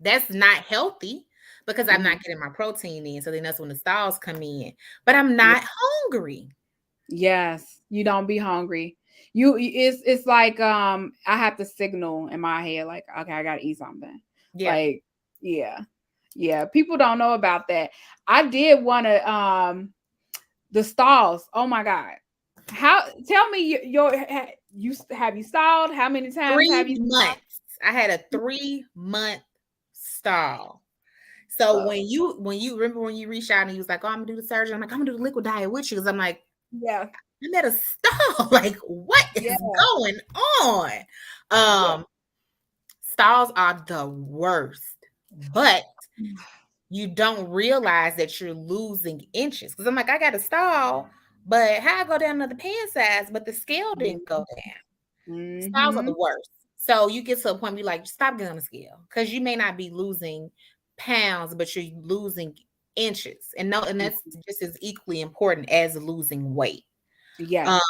That's not healthy because I'm Hmm. not getting my protein in. So then that's when the stalls come in. But I'm Yeah. not hungry. Yes, you don't be hungry. It's like I have to signal in my head like, okay, I gotta eat something. Yeah. Like, yeah. Yeah. People don't know about that. I did want to the stalls. Oh my God. How tell me you have you stalled? How many times have 3 you months. I had a 3-month stall. So stalled? when you remember when you reached out and you was like, oh, I'm gonna do the surgery. I'm like, I'm gonna do the liquid diet with you. Cause I'm like, Yeah. I'm at a stall. Like, what Yeah. is going on? Yeah. Um, Stalls are the worst, but you don't realize that you're losing inches. Because I'm like, I got a stall, but how I go down another pant size, but the scale didn't go down. Stalls are Mm-hmm. the worst. So you get to a point where you're like, stop getting on the scale. Because you may not be losing pounds, but you're losing inches. And no, and that's just as equally important as losing weight. Yes. Um,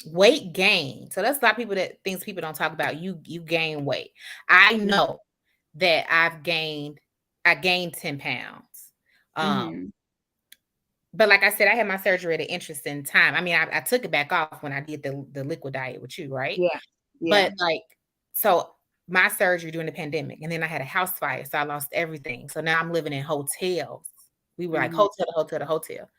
Weight gain. So that's a lot of people that things people don't talk about. You gain weight. I know that I gained 10 pounds. Um, Mm-hmm. but like I said, I had my surgery at an interesting time. I mean, I took it back off when I did the liquid diet with you, right? Yeah. Yeah. But like, so my surgery during the pandemic, and then I had a house fire, so I lost everything. So now I'm living in hotels. We were like Mm-hmm. hotel to hotel to hotel.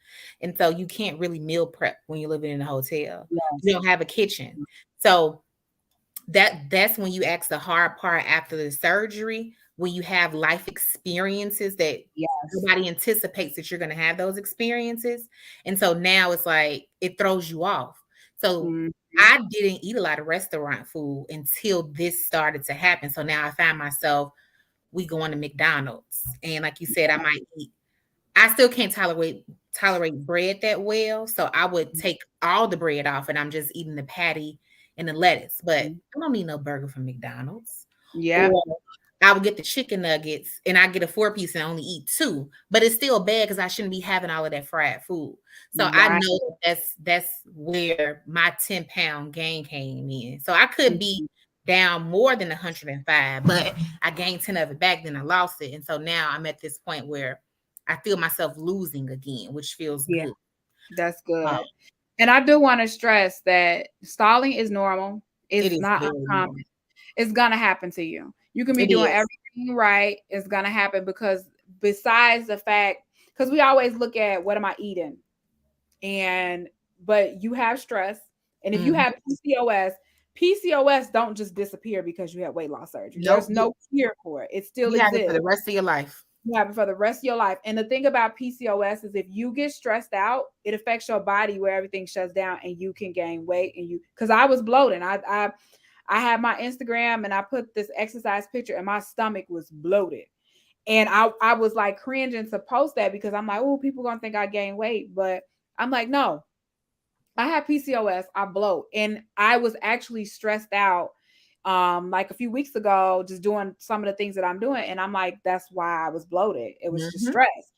And so you can't really meal prep when you're living in a hotel. You Yes. don't have a kitchen. So that's when you ask the hard part after the surgery, when you have life experiences that Yes. nobody anticipates that you're going to have those experiences. And so now it's like it throws you off. So Mm-hmm. I didn't eat a lot of restaurant food until this started to happen. So now I find myself we going to McDonald's. And like you said, I might eat. I still can't tolerate bread that well. So I would take all the bread off and I'm just eating the patty and the lettuce. But I don't need no burger from McDonald's. Yeah. I would get the chicken nuggets and I get a 4-piece and only eat 2, but it's still bad because I shouldn't be having all of that fried food. So I Right. know that's where my 10-pound gain came in. So I could be Mhm. down more than 105, but I gained 10 of it back, then I lost it. And so now I'm at this point where I feel myself losing again, which feels Yeah, good. that's Um, good. And I do want to stress that stalling is normal. it It's is not very uncommon. normal. It's gonna happen to you. You can be It doing is. everything right. It's gonna happen because besides the fact, because we always look at what am I eating, and but you have stress, and if you Mhm. have PCOS, PCOS don't just disappear because you have weight loss surgery. Nope. There's no cure for it. It still You have it for exists. the rest of your life. You have it for the rest of your life. And the thing about PCOS is if you get stressed out, it affects your body where everything shuts down and you can gain weight. And you, because I was bloating. I had my Instagram and I put this exercise picture and my stomach was bloated. And I was like cringing to post that because I'm like, oh, people gonna think I gained weight. But I'm like, no, I have PCOS, I bloat. And I was actually stressed out like a few weeks ago, just doing some of the things that I'm doing. And I'm like, that's why I was bloated. It was just Mhm. stress.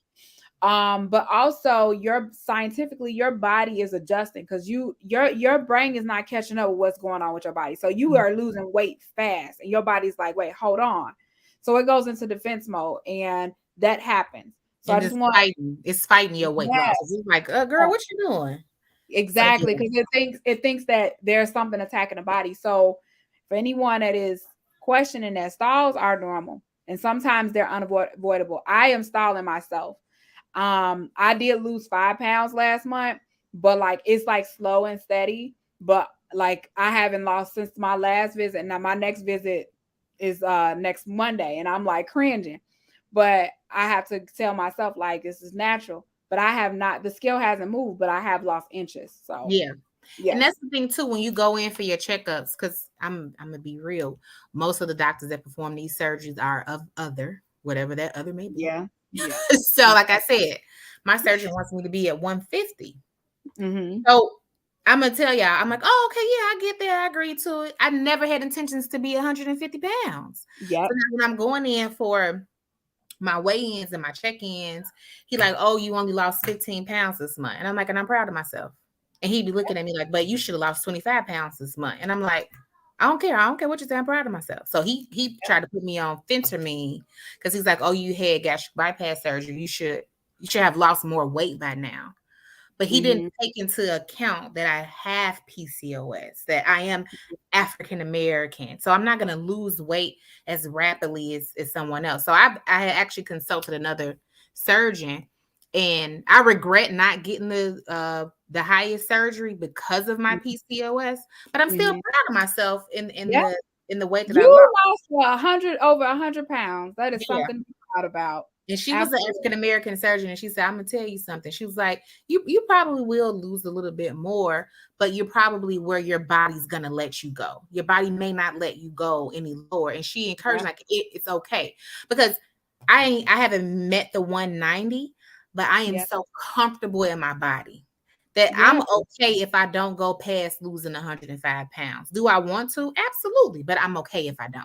But also your scientifically your body is adjusting because your brain is not catching up with what's going on with your body. So you are losing weight fast and your body's like, wait, hold on. So it goes into defense mode and that happens. So I And just want it's fighting your weight loss. yes, It's like, girl, what you doing? So exactly, yeah. because it thinks that there's something attacking the body. So for anyone that is questioning that, stalls are normal and sometimes they're unavoidable. I am stalling myself. I did lose 5 pounds last month, but like it's like slow and steady. But like I haven't lost since my last visit. Now my next visit is next Monday, and I'm like cringing. But I have to tell myself like this is natural. But I have not the scale hasn't moved, but I have lost inches. So Yeah. And yes. that's the thing too, when you go in for your checkups, because I'm gonna be real, most of the doctors that perform these surgeries are of other, whatever that other may be. Yeah. Yeah. So, like I said, my surgeon wants me to be at 150. Mm-hmm. So I'm gonna tell y'all, I'm like, oh, okay, yeah, I get there, I agree to it. I never had intentions to be 150 pounds. So Yep. now when I'm going in for my weigh-ins and my check-ins, he like, oh, you only lost 15 pounds this month. And I'm like, and I'm proud of myself. And he'd be looking at me like, but you should have lost 25 pounds this month. And I'm like, I don't care. I don't care what you say. I'm proud of myself. So he tried to put me on phentermine because he's like, oh, you had gastric bypass surgery. You should have lost more weight by now. But he didn't Mm-hmm. take into account that I have PCOS, that I am African American. So I'm not going to lose weight as rapidly as someone else. So I had actually consulted another surgeon, and I regret not getting the highest surgery because of my PCOS, but I'm still Mm-hmm. proud of myself Yeah. in the weight that I You lost. lost over 100 pounds. That is Yeah. something to be proud about. And she was an Absolutely. African American surgeon, and she said, "I'm gonna tell you something." She was like, "You probably will lose a little bit more, but you're probably where your body's gonna let you go. Your body may not let you go any lower." And she encouraged, Yeah. like, it's okay because I haven't met the 190, but I am Yeah. so comfortable in my body that Yeah. I'm okay if I don't go past losing 105 pounds. Do I want to? Absolutely, but I'm okay if I don't.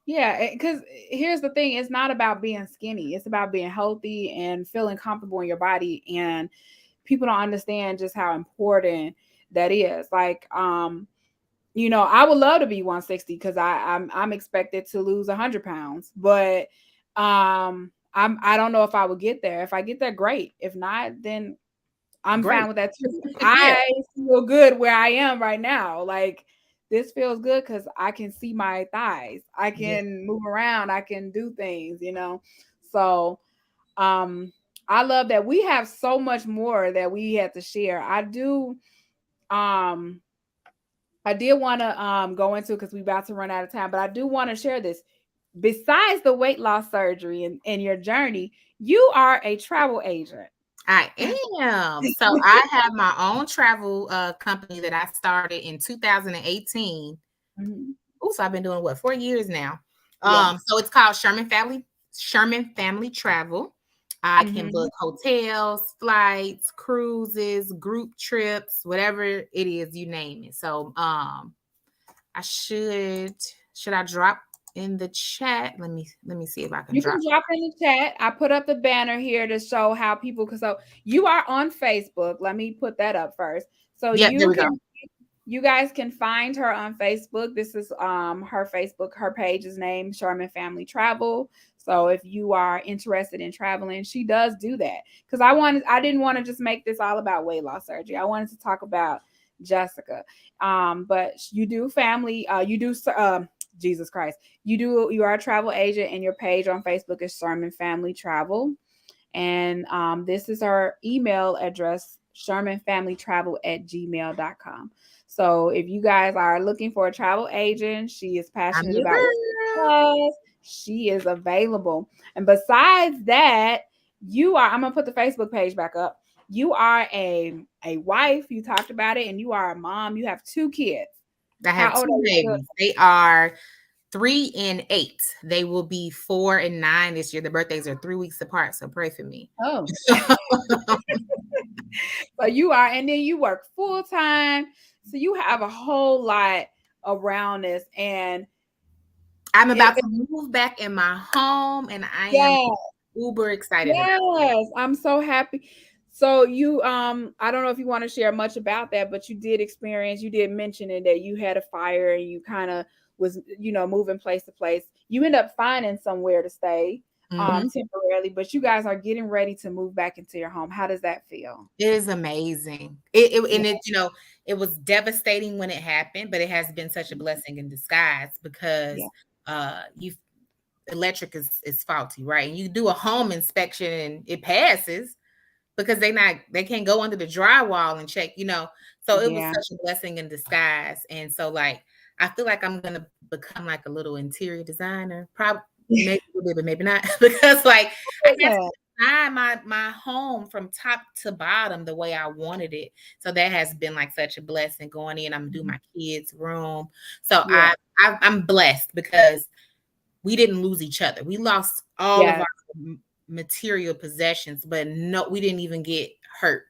Yeah. Because here's the thing: it's not about being skinny. It's about being healthy and feeling comfortable in your body. And people don't understand just how important that is. Like, I would love to be 160 because I'm expected to lose 100 pounds, but I don't know if I would get there. If I get there, great. If not, then I'm fine Great. with that too. Yeah. I feel good where I am right now. Like this feels good because I can see my thighs. I Yeah. can move around. I can do things. So um I love that we have so much more that we had to share. Um I did want to go into because we're about to run out of time, but I do want to share this. Besides the weight loss surgery and your journey, you are a travel agent. I am. So I have my own travel company that I started in 2018. Mhm. Ooh, so I've been doing what 4 years now. Yes. So it's called Sherman Family Travel. I can Hmm. book hotels, flights, cruises, group trips, whatever it is, you name it. So I should I drop in the chat. Let me see if I can You can drop. drop in the chat. I put up the banner here to show how people can. So you are on Facebook. Let me put that up first. So Yep, there we go. you guys can find her on Facebook. This is her Facebook. Her page is named Sherman Family Travel. So if you are interested in traveling, she does do that. Because I didn't want to just make this all about weight loss surgery. I wanted to talk about Jessica. But you do family. You do Jesus Christ. You are a travel agent, and your page on Facebook is Sherman Family Travel. And this is her email address, shermanfamilytravel@gmail.com. So if you guys are looking for a travel agent, she is I'm passionate your about what girl. she does. She is available. And besides that, I'm gonna put the Facebook page back up. You are a wife, you talked about it, and you are a mom. You have 2 kids. I have How old two are your children? babies. They are 3 and 8. They will be 4 and 9 this year. The birthdays are 3 weeks apart, so pray for me. Oh. So you are, and then you work full time. So you have a whole lot around this. And I'm about to move back in my home, and I am yeah, uber excited about yes, I'm so happy. So you, I don't know if you want to share much about that, but you did mention it that you had a fire and you kind of was, moving place to place. You end up finding somewhere to stay, it. Mhm. temporarily, but you guys are getting ready to move back into your home. How does that feel? It is amazing. It Yeah, and it, it was devastating when it happened, but it has been such a blessing in disguise because yeah, you electric is faulty, right? And you do a home inspection and it passes because they can't go under the drywall and check, So it was yeah, such a blessing in disguise. And so like I feel like I'm gonna become like a little interior designer, probably maybe a little bit, but maybe not, because like I got to yeah. design my home from top to bottom the way I wanted it. So that has been like such a blessing going in. I'm gonna do my kids' room. So Yeah. I'm blessed because we didn't lose each other. We lost all of Yeah. our material possessions, but no, we didn't even get hurt.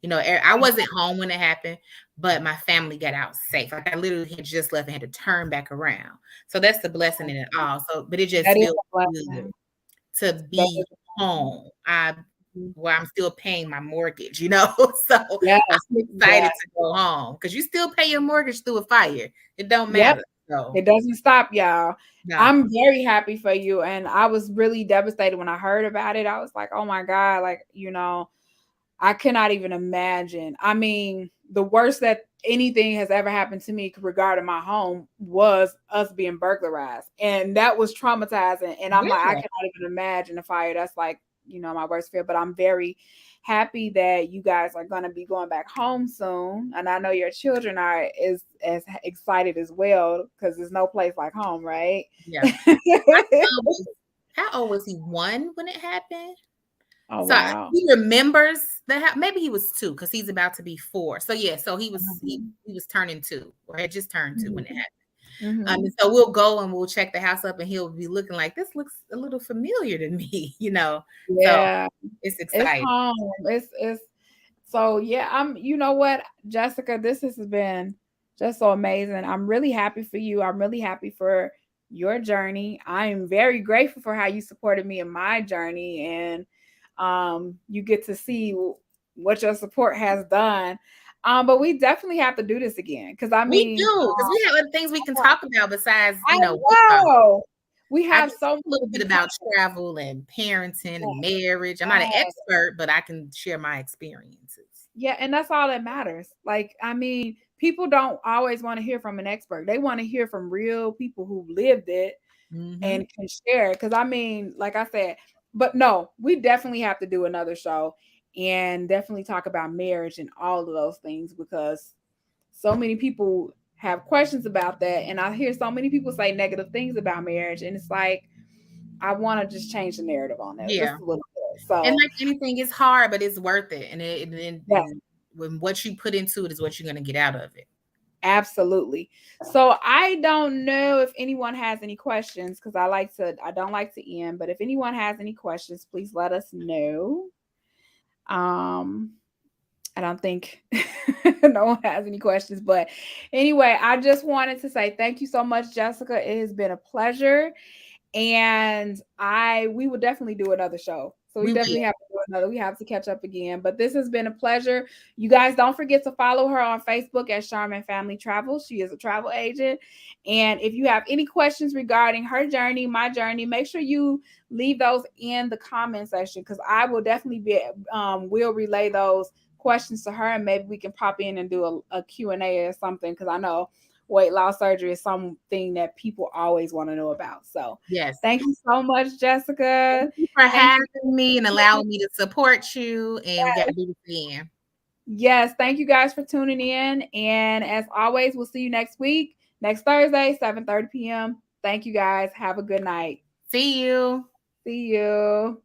I wasn't home when it happened, but my family got out safe. Like I literally had just left and had to turn back around. So that's the blessing in it all. So, but it just That is feels a good blessing. to That be is a blessing. home. Mhm. Where I'm still paying my mortgage, So Yes. I'm Yeah. excited to go home because you still pay your mortgage through a fire. It don't Yep. matter. So It doesn't stop, y'all. no. I'm very happy for you. And I was really devastated when I heard about it. I was like, oh my God, like, I cannot even imagine. I mean, the worst that anything has ever happened to me regarding my home was us being burglarized. And that was traumatizing. And I'm like, I Yeah. cannot even imagine a fire. That's like, my worst fear. But I'm very happy that you guys are going to be going back home soon. And I know your children are as excited as well because there's no place like home, right? Yeah. My son was how old was he? 1 when it happened? Oh, So wow. he remembers that maybe he was 2 because he's about to be 4. So yeah, so he was Mhm. he was turning 2 or had just turned 2 when it happened. Mhm. And so we'll go and we'll check the house up and he'll be looking like this looks a little familiar to me. So Yeah. it's It's exciting. home. It's so yeah, you know what, Jessica, this has been just so amazing. I'm really happy for you. I'm really happy for your journey. I am very grateful for how you supported me in my journey, and you get to see what your support has done. But we definitely have to do this again because I We mean, do because we have other things we can talk about besides, I weight loss. know we I have can so talk much a little to bit be about talking travel and parenting and about. marriage. I'm not an Yes. expert, but I can share my experiences. Yeah, and that's all that matters. Like, I mean, people don't always want to hear from an expert. They want to hear from real people who lived it Mhm. and can share. Because I mean, like I said, but no, we definitely have to do another show and definitely talk about marriage and all of those things because so many people have questions about that. And I hear so many people say negative things about marriage, and it's like I want to just change the narrative on that just Yeah. a little bit. And So like anything, it's hard, but it's worth it. yeah. And when what you put into it is what you're gonna get out of it. Absolutely. So I don't know if anyone has any questions because I don't like to end, but if anyone has any questions, please let us know. Um I don't think no one has any questions. But anyway, I just wanted to say thank you so much, Jessica. It has been a pleasure. And we will definitely do another show. So we We definitely will. have to do another. We have to catch up again. But this has been a pleasure. You guys don't forget to follow her on Facebook at Sherman Family Travel. She is a travel agent. And if you have any questions regarding her journey, my journey, make sure you leave those in the comment section because I will definitely will relay those questions to her and maybe we can pop in and do a Q&A or something because I know weight loss surgery is something that people always want to know about. So Yes. thank you so much, Jessica. Thank you for Thank having you. me and allowing me to support you. And we got to do this again. Yes, thank you guys for tuning in. And as always, we'll see you next week, next Thursday, 7:30 p.m. Thank you guys. Have a good night. See you. See you.